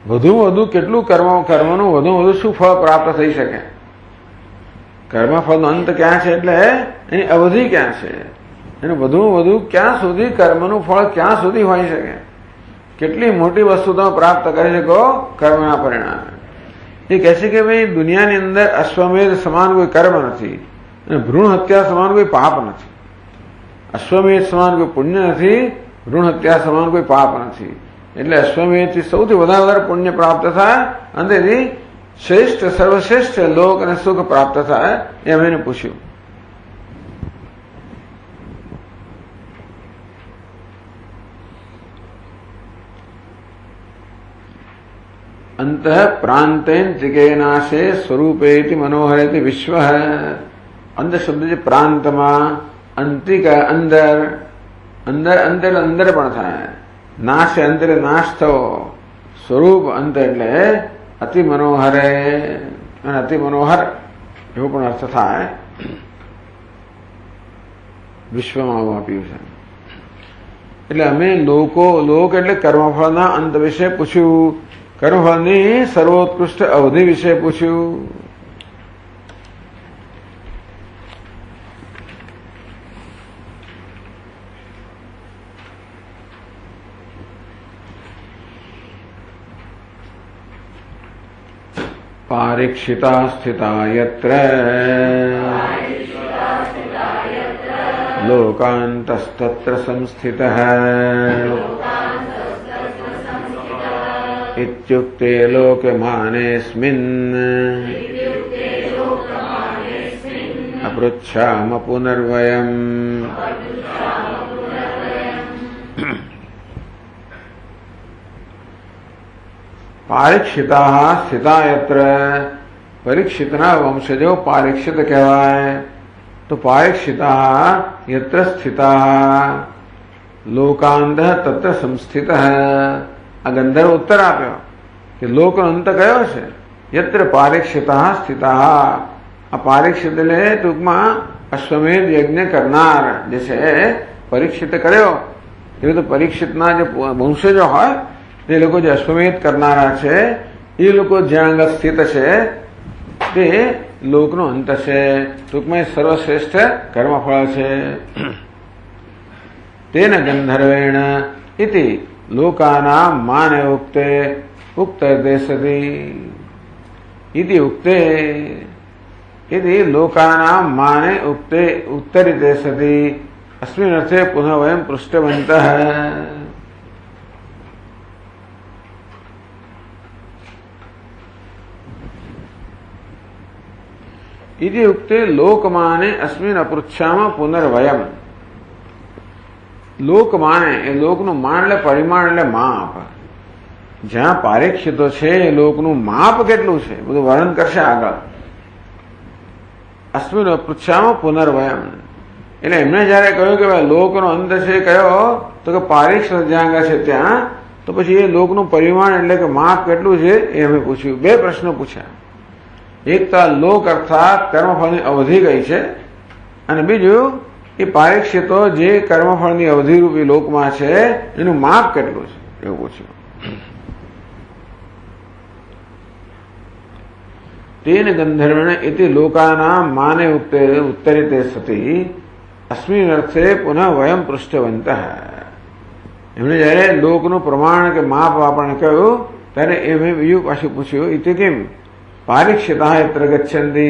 વધુમાં વધુ કેટલું કર્મનું વધુમાં વધુ શું ફળ પ્રાપ્ત થઈ શકે? કર્મફળનો અંત ક્યાં છે એટલે એની અવધિ ક્યાં છે? અને વધુમાં વધુ ક્યાં સુધી કર્મનું ફળ ક્યાં સુધી હોઈ શકે? કેટલી મોટી વસ્તુ તમે પ્રાપ્ત કરી શકો કર્મના પરિણામે. એ કહે છે કે ભાઈ દુનિયાની અંદર અશ્વમેધ સમાન કોઈ કર્મ નથી અને ભ્રૂણ હત્યા સમાન કોઈ પાપ નથી. અશ્વમેધ સમાન કોઈ પુણ્ય નથી, ભ્રૂણ હત્યા સમાન કોઈ પાપ નથી. એટલે અશ્વમેધથી સૌથી વધારે પુણ્ય પ્રાપ્ત થાય અને તેથી શ્રેષ્ઠ સર્વશ્રેષ્ઠ લોક અને સુખ પ્રાપ્ત થાય એમ એને પૂછ્યું. અંત પ્રાંતેન ત્રિકેનાશે સ્વરૂપેતિ મનોહરેતિ વિશ્વ. અંત શબ્દ છે પ્રાંતમાં, અંતિક અંદર, અંદર અંત એટલે અંદર પણ થાય, નાશ અંત એટલે નાશ થવો, સ્વરૂપ અંત એટલે અતિ મનોહરે અને અતિ મનોહર એવો પણ અર્થ થાય. વિશ્વમાં આવું આપ્યું છે. એટલે અમે લોક એટલે કર્મફળના અંત વિશે પૂછ્યું, કર્મફળની સર્વોત્કૃષ્ટ અવધિ વિશે પૂછ્યું. પારીક્ષિતા સ્થિતા યત્ર લોકાંતસ્તત્ર સંસ્થિતઃ इत्युक्ते लोकमानेऽस्मिन् अपृच्छाम पुनर्वयम्. પારીક્ષિતા સ્થિતા યત્ર, પરીક્ષિતના વંશજો પારીક્ષિત કહેવાય. તો પારીક્ષિતા યત્ર સ્થિતા લોકાંત તત્ર સંસ્થિત. આ ગંધર્વ ઉત્તર આપ્યો કે લોકનો અંત કયો છે? યત્ર પારીક્ષિતા સ્થિતા. આ પારીક્ષિત એટલે ટૂંકમાં અશ્વમેધ યજ્ઞ કરનાર જે છે પરીક્ષિત કર્યો. એવું તો પરીક્ષિતના જે વંશજો હોય તે લોકો જે અશ્વમેધ કરનારા છે એ લોકો જ્યાં આગળ સ્થિત છે તે લોકનો અંત છે. ટૂંકમાં સર્વશ્રેષ્ઠ કર્મફળ છે. તેન ગંધર્વેણ ઇતિ લોકાના માને ઉક્તે ઉક્તર્તે સતી. ઇતિ ઉક્તે इति लोकानां माने उक्ते उत्तरिते सति अस्मिन् अर्थे पुनः वयं पृष्टवन्तः। इति उक्ते लोकमाने अस्मिन् अपृच्छाम पुनर्वयम्। લોકમાને એ લોકનું માન એટલે પરિમાણ એટલે માપ. જ્યાં પારીક્ષિતો છે એ લોકનું માપ કેટલું છે બધું વર્ણન કરશે આગળ. અસ્મિન પૃચ્છામાં પુનર્વયમ એટલે એમને જયારે કહ્યું કે ભાઈ લોકનો અંત છે કયો તો કે પારીક્ષિત જ્યાં આગળ છે ત્યાં, તો પછી એ લોકનું પરિમાણ એટલે કે માપ કેટલું છે એ અમે પૂછ્યું. બે પ્રશ્નો પૂછ્યા. એક તો લોક અર્થાત કર્મફળની અવધિ કઈ છે, અને બીજું એ પારીક્ષિતો જે કર્મફળની અવધિરૂપી લોકમાં છે એનું માપ કેટલું છે એવું પૂછ્યું. તેન ગંધર્વેણ ઇતિ લોકાના માને ઉત્તરિતે સતી અસ્મિન અર્થે પુનઃ વયમ પૃષ્ઠવંતઃ. એમણે જયારે લોકનું પ્રમાણ કે માપ આપણને કહ્યું ત્યારે એમણે બીજું પાછું પૂછ્યું. ઇતિ કિમ પારીક્ષિતા યત્ર ગચ્છન્તિ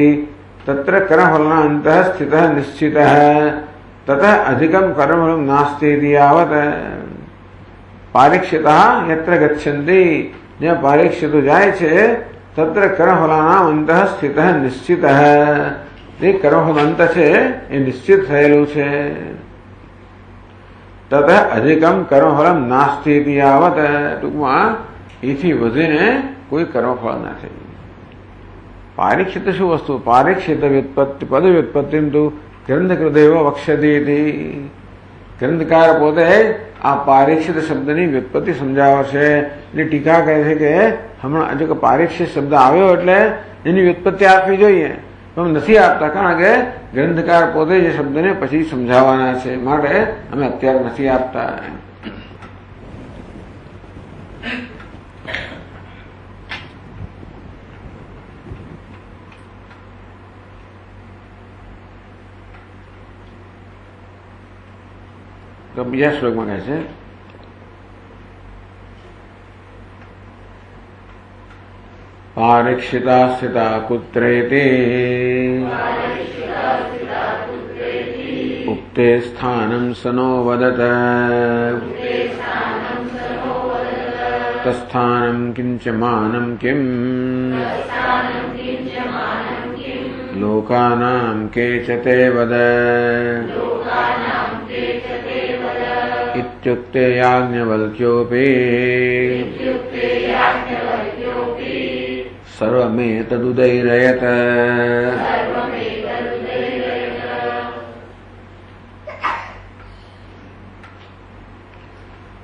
તત્ર કર્મફલના અંતઃ સ્થિતઃ નિશ્ચિતઃ તતઃ અધિકમ કર્મફલમ નાસ્તિ ઇતિ યાવત. પારીક્ષિતા યત્ર ગચ્છન્તિ જ્યાં પારીક્ષિતો જાય છે તત્ર કર્મફલાનામ અંતઃ સ્થિતઃ નિશ્ચિતઃ. એ કર્મફલ અંત છે એ નિશ્ચિત થયેલું છે. તતઃ અધિકમ કર્મફલમ નાસ્તિ ઇતિ યાવત. ટૂંકમાં એથી વધીને કોઈ કર્મફળ નથી. પારીક્ષિત શું વસ્તુ? પારીક્ષિત વ્યુત્પત્તિ પદ વ્યુત્પત્તિ તો ગ્રંથકૃદેવ વક્ષ્યતિ. ગ્રંથકાર પોતે આ પારીક્ષિત શબ્દની વ્યુત્પત્તિ સમજાવે છે. એટલે ટીકા કહે છે કે હમણાં જો કે પારીક્ષિત શબ્દ આવ્યો એટલે એની વ્યુત્પત્તિ આપવી જોઈએ, પણ નથી આપતા, કારણ કે ગ્રંથકાર પોતે જે શબ્દને પછી સમજાવવાના છે, માટે અમે અત્યારે નથી આપતા. તો બીજા શ્લોકમાં કહે છે પારીક્ષિતા સ્થિતા કુત્રેતિ ઉક્તે સ્થાનમ સનો વદત તસ્થાનમ કિંચ માનમ કિમ લોકાનામ કેચ તે વદ इत्युक्ते याज्ञवल्क्योऽपि सर्वमेतदुदैरयत.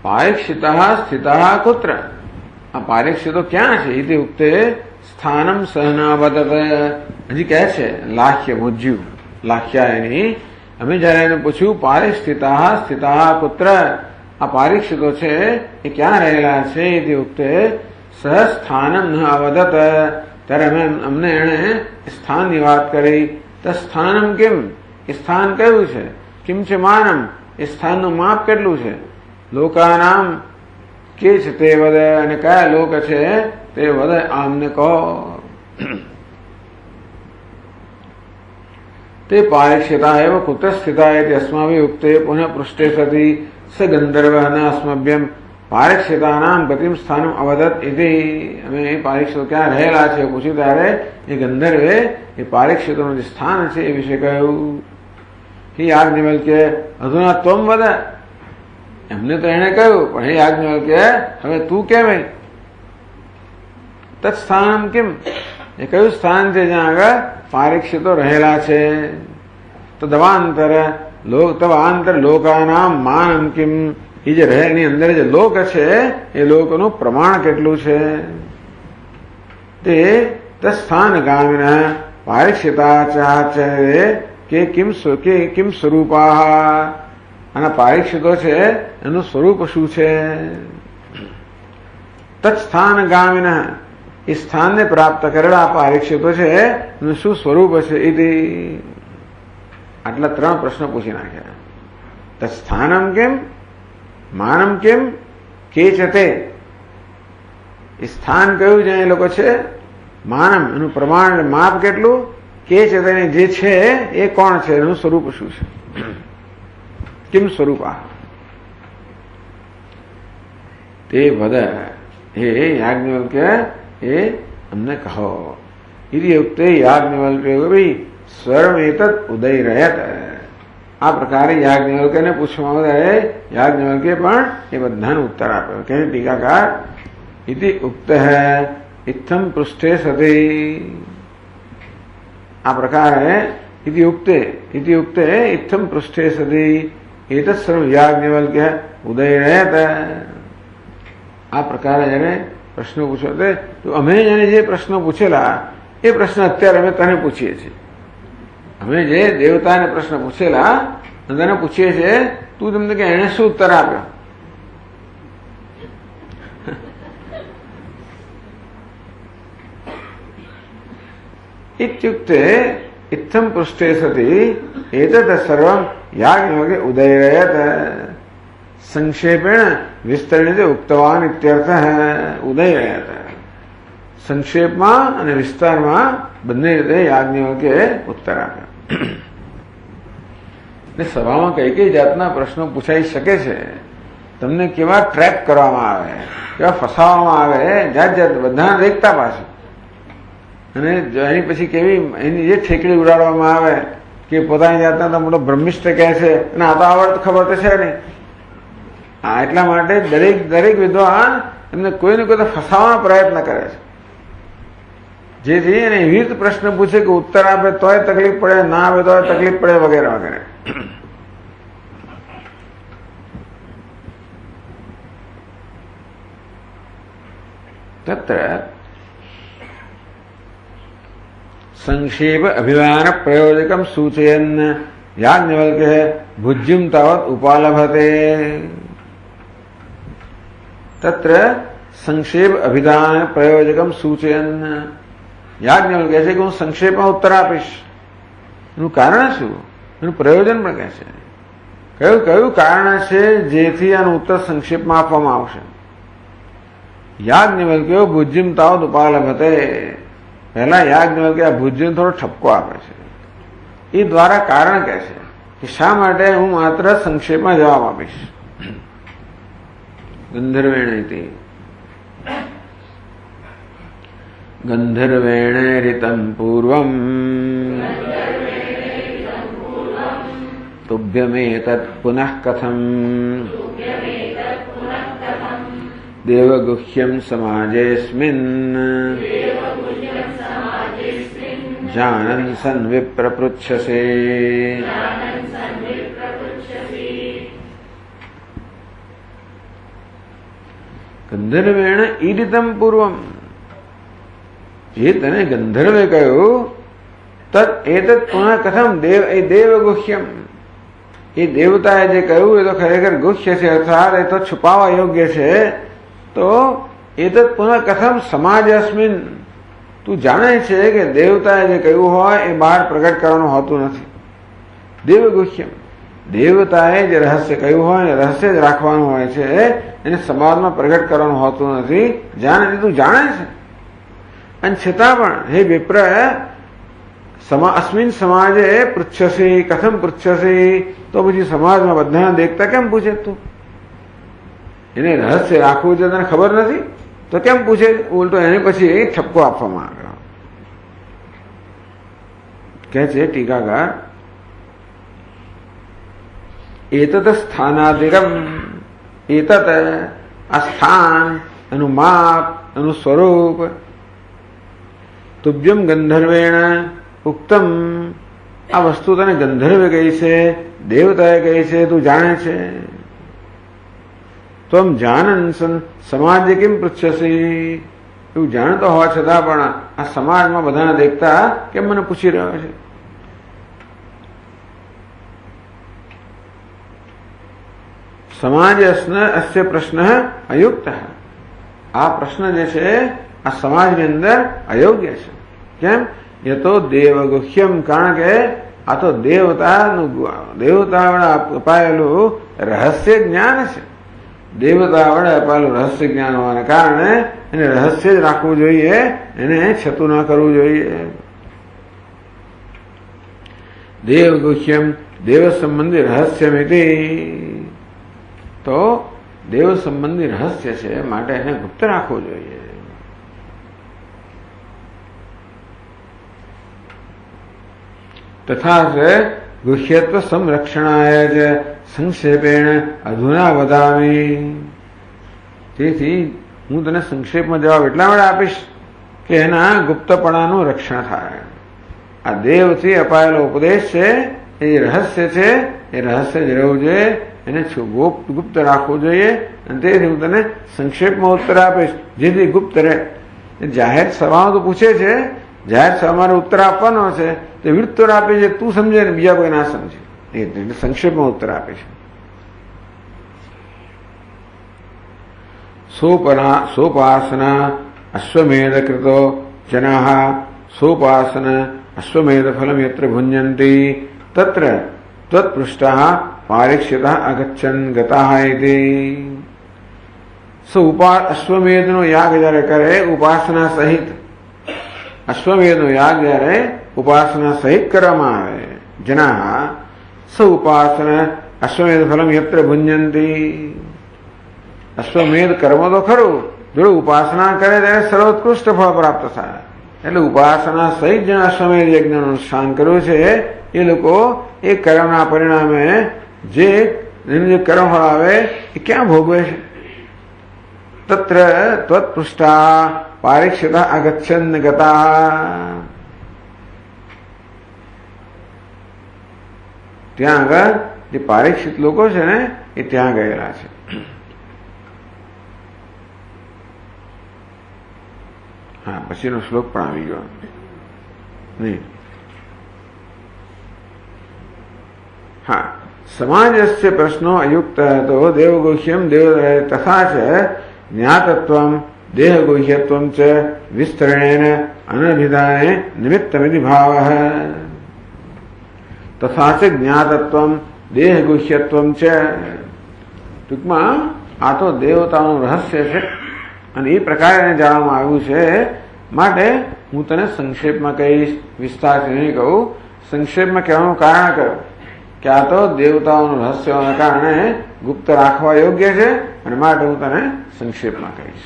પારીક્ષિતા સ્થિતા કુત્ર, આ પારીક્ષિતો ક્યાં છે? ઇતિ ઉક્તે સ્થાનમ સહનાવદત. હજી કહે છે લાખ્ય મુજ્યુ લાખ્યાયની. અમે જયારે એને પૂછ્યું પારીક્ષિતા સ્થિતા કુત્ર, આ પારીક્ષિતો છે એ ક્યાં રહેલા છે? એ વખતે સહ સ્થાનમ ન અવદત, ત્યારે અમને એને સ્થાનની વાત કરી. સ્થાનમ કેમ, એ સ્થાન કયું છે? કિમ છે માનમ, એ સ્થાનનું માપ કેટલું છે? લોકાનામ કે છે તે વદ, અને કયા લોક છે તે વદ આમને કહો. તે પારીક્ષિતા એવ કુત્ર સ્થિતા इति अस्माभिः उक्ते पुनः पृष्ठे सति स गंधर्वः न अस्मभ्यं पारीक्षितानां गतिं स्थानम अवदत् इति. અમે પારીક્ષિતો ક્યાં રહેલા છે પૂછ્યું ત્યારે એ ગંધર્વે એ પારીક્ષિતોનું જે સ્થાન છે એ વિશે કહ્યું. હે યાજ્ઞવલ્ક્ય અધુના ત્વમ વદ, એમને તો એને કહ્યું, પણ હે યાજ્ઞવલ્ક્ય હવે તું કહેવાય. તત્સ્થાનમ કિમ, એ કયું સ્થાન છે જ્યાં આગળ પારીક્ષિતો રહેલા છે? તદવાંતર તવાંતર લોકાનામ માનમ કિમ, એ જે રહે એની અંદર જે લોક છે એ લોકનું પ્રમાણ કેટલું છે? તે તસ્થાન ગામિના પારીક્ષિતાચાર્ય કે કિમ સ્વરૂપા, અને પારીક્ષિતો છે એનું સ્વરૂપ શું છે? તત્સ્થાન ગામિના, એ સ્થાનને પ્રાપ્ત કરેલા પારીક્ષિતો છે એનું શું સ્વરૂપ છે? એ આટલા 3 પ્રશ્નો પૂછી નાખ્યા. તત્સ્થાનમ કેમ, માનમ કેમ, કે છે તે, એ સ્થાન કયું જ્યાં એ લોકો છે? માનમ એનું પ્રમાણ માપ કેટલું? કે છે તેને જે છે એ કોણ છે? એનું સ્વરૂપ શું છે? કિમ સ્વરૂપા તે વદ, હે યાજ્ઞવલ્ક્ય એ અમને કહો. ઇતિ ઉક્તે યાજ્ઞવલ્ક્ય ભાઈ સ્વરમેતત ઉદયરયત. આ પ્રકારે યાજ્ઞવલ્ક્યને પૂછવામાં આવે, યાજ્ઞવલ્ક્ય પણ એ બધાનો ઉત્તર આપ્યો. કે ટીકાકાર ઇતિ ઉક્ત ઇત્થમ પૃષ્ઠે સતી, આ પ્રકારે ઇતિ ઉક્તે ઇત્થમ પૃષ્ઠે સતી એતત સર્વ યાજ્ઞવલ્ક્ય ઉદયરયત. આ પ્રકારે એને પ્રશ્નો પૂછ્યો તો અમે એને જે પ્રશ્નો પૂછેલા એ પ્રશ્ન અત્યારે અમે તને પૂછીએ છીએ. અમે જે દેવતાને પ્રશ્ન પૂછેલા તને પૂછીએ છીએ, તું તમને કે એને શું ઉત્તર આપ્યો? इत्युक्ते इत्थं पृष्ठे सति एतत् सर्वं याज्ञवल्क्य उदयरयत. संक्षेपेण विस्तरेण उक्तवान इत्यर्थः. उदयरयत સંક્ષેપમાં અને વિસ્તારમાં બંને રીતે યાજ્ઞવલ્ક્યે ઉત્તર આપ્યો. એટલે સભામાં કઈ કઈ જાતના પ્રશ્નો પૂછાઈ શકે છે, તમને કેવા ટ્રેપ કરવામાં આવે, કેવા ફસાવવામાં આવે, જાત જાત બધા દેખતા પાછું. અને એની પછી કેવી એની જે ઠેકડી ઉડાડવામાં આવે કે પોતાની જાતના તો મોટો બ્રહ્મિષ્ઠ કહે છે અને આ તો આવડત ખબર તો છે નહીં. હા, એટલા માટે દરેક વિદ્વાન એમને કોઈને કોઈ તો ફસાવવાનો પ્રયત્ન કરે છે, જેથી એને એવી રીતે પ્રશ્ન પૂછે કે ઉત્તર આપે તોય તકલીફ પડે, ના આપે તોય તકલીફ પડે, વગેરે વગેરે. तत्र संक्षेप अभिमान प्रयोजकम सूचयन् याज्ञवल्क्यः भुज्यं तावत् उपालभते। तत्र संक्षेप अभिधान प्रयोजकम सूचयन् याज्ञवल्क्य છે કે હું સંક્ષેપમાં ઉત્તર આપીશ. એનું કારણ શું, એનું પ્રયોજન પણ કહે છે. કયું કયું કારણ છે જેથી આનો ઉત્તર સંક્ષેપમાં આપવામાં આવશે. યાજ્ઞવલ્ક્યો ભુજ્યમ તાવત ઉપાલભતે. પહેલા યાજ્ઞવલ્ક્ય આ ભુજ્યને થોડો ઠપકો આપે છે. એ દ્વારા કારણ કહે છે કે શા માટે હું માત્ર સંક્ષેપમાં જવાબ આપીશ. ગંધર્વેણ ગંધર્વેણ રિતં પૂર્વમ તુભ્યમેતત પુનઃ કથમ દેવગુહ્યમ સમાજેસ્મિન જાનન સન વિપ્રપૃચ્છસે. ગંધર્વેણ ઈડિતમ પૂર્વમ, જે તને ગંધર્વે કહ્યું તત એતત પુનઃ કથમ દેવ એ દેવગુહ્યમ, એ દેવતાએ જે કહ્યું એ તો ખરેખર ગુહ્ય છે, અર્થાત એ તો છુપાવા યોગ્ય છે. તો એતત પુનઃ કથમ સમાજ અસ્મિન, તું જાણે છે કે દેવતાએ જે કહ્યું હોય એ બહાર પ્રગટ કરવાનું હોતું નથી. દેવગુહ્યમ, દેવતાએ જે રહસ્ય કહ્યું હોય ને રહસ્ય જ રાખવાનું હોય છે, એને સમાજમાં પ્રગટ કરવાનું હોતું નથી. જાણે તું જાણે છે, અને છતાં પણ હે વિપ્ર અસ્મિન સમાજે પૃચ્છસી કથમ પૃચ્છસી, તો પછી સમાજમાં બધાને દેખતા કેમ પૂછે તું? એને રહસ્ય રાખવું છે તને ખબર નથી તો કેમ પૂછે? ઉલટો એને પછી એ ઠપકો આપવામાં આવ્યો. કહે છે ટીકાકાર એતત સ્થાનાધિકમ, એતત આ સ્થાન, એનું માપ, એનું સ્વરૂપ, તુભ્યમ ગંધર્વેણ ઉક્તમ, આ વસ્તુ તને ગંધર્વે કહી છે, દેવતાએ કહી છે, તું જાણે છે. તો આમ જાનન સમાજે કેમ પૃચ્છસી, એવું જાણતો હોવા છતાં પણ આ સમાજમાં બધાને દેખતા કેમ મને પૂછી રહ્યો છે? સમાજ અસ્ય પ્રશ્ન અયુક્ત, આ પ્રશ્ન જે છે આ સમાજની અંદર અયોગ્ય છે. કેમ? એ તો દેવગુહ્યમ, કારણ કે આ તો દેવતા વડે અપાયેલું રહસ્ય જ્ઞાન છે. દેવતા વડે અપાયેલું રહસ્ય જ્ઞાન હોવાને કારણે એને રહસ્ય જ રાખવું જોઈએ, એને છતું ન કરવું જોઈએ. દેવગુહ્યમ દેવ સંબંધી રહસ્યમિતિ, તો દેવ સંબંધી રહસ્ય છે માટે એને ગુપ્ત રાખવું જોઈએ. તથા ગુહ્યત્વ સંરક્ષણાય જ સંક્ષેપેણ અધુના વદામી. તેથી હું તને સંક્ષેપમાં જવાબ એટલા માટે આપીશ કે એના ગુપ્તપણાનું રક્ષણ થાય. આ દેવથી અપાયેલો ઉપદેશ છે, એ રહસ્ય છે, એ રહસ્ય જ રહેવું જોઈએ, એને ગુપ્ત રાખવું જોઈએ. અને તેથી હું તને સંક્ષેપમાં ઉત્તર આપીશ જેથી ગુપ્ત રહે. જાહેર સભામાં તો પૂછે છે, જાહેર સભામાં ઉત્તર આપવાનો છે તો ઉત્તર આપે છે તું સમજે ને બીજા કોઈ ના સમજે, એટલે સંક્ષેપમાં ઉત્તર આપે છે. સોપાસના અશ્વમેધ કૃતો જનાઃ સોપાસન અશ્વમેધ ફલમ યત્ર ભુંજન્તિ તત્ર ત્વત્પૃષ્ટાઃ પારીક્ષ્યતઃ અગચ્છન ગતાઃ ઇતિ. અશ્વમેધનો યાગ જયારે કરે ઉપાસના સહિત, અશ્વમેધનો યાગ જયારે ઉપાસના સહિત કરવામાં આવે, જનાઃ સ ઉપાસન અશ્વમેધ ફલમ યત્ર ભુંજન્તિ. અશ્વમેધ કર્મ તો ખરું, જો ઉપાસના કરે ત્યારે સર્વોત્કૃષ્ટ ફળ પ્રાપ્ત થાય. એટલે ઉપાસના સહિત જેને અશ્વમેધ યજ્ઞનું અનુષ્ઠાન કર્યું છે એ લોકો એ કર્મના પરિણામે જે કર્મ ફળ આવે એ ક્યાં ભોગવે છે? તત્ર ત્વત્પૃષ્ટા પારીક્ષિતા અગચ્છન ગતા. ત્યાં આગળ જે પારીક્ષિત લોકો છે ને એ ત્યાં ગયેલા છે. હા, પછીનો શ્લોક પણ આવી ગયો નહીં. હા, સમાજस्य प्रश्नो अयुक्तः तो देवगुह्यम देव तथा च ज्ञातत्वम देहगुह्यत्वम च विस्तरणेन अनभिधाने निमित्तमिति भावः. तथा च ज्ञातत्वम देहगुह्यत्वम च, ટૂંકમાં આ તો દેવતાનું રહસ્ય છે અને એ પ્રકારે જાણવામાં આવ્યું છે, માટે હું તને સંક્ષેપમાં કહીશ, વિસ્તારથી નહીં કહું. સંક્ષેપમાં કહેવાનું કારણ કયું કે આ તો દેવતાઓનું રહસ્ય હોવાના કારણે ગુપ્ત રાખવા યોગ્ય છે અને માટે હું તને સંક્ષેપમાં કહીશ.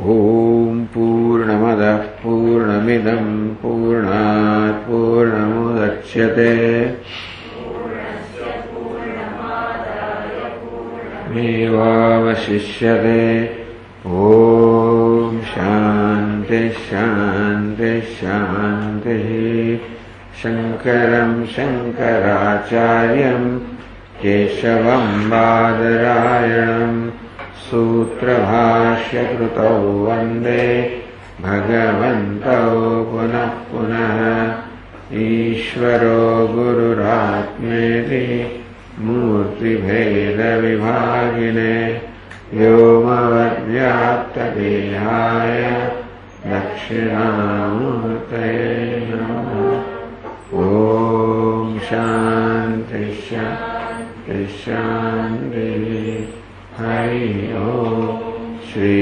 ઓમ પૂર્ણમદ પૂર્ણમિદં પૂર્ણાત પૂર્ણમુદચ્યતે મેવાવશિષ્યતે. ઓમ શાંતિ શાંતિ શાંતિ. શંકરં શંકરાચાર્યં કેશવં બાદરાયણં सूत्रभाष्यकृतौ वन्दे भगवन्तौ पुनः पुनः. ईश्वरो गुरुरात्मेति मूर्तिभेदविभागिने व्योमवद्व्याप्तदेहाय दक्षिणामूर्तये नमः. ॐ शान्ति शान्ति शान्तिः. हरि ओम. श्री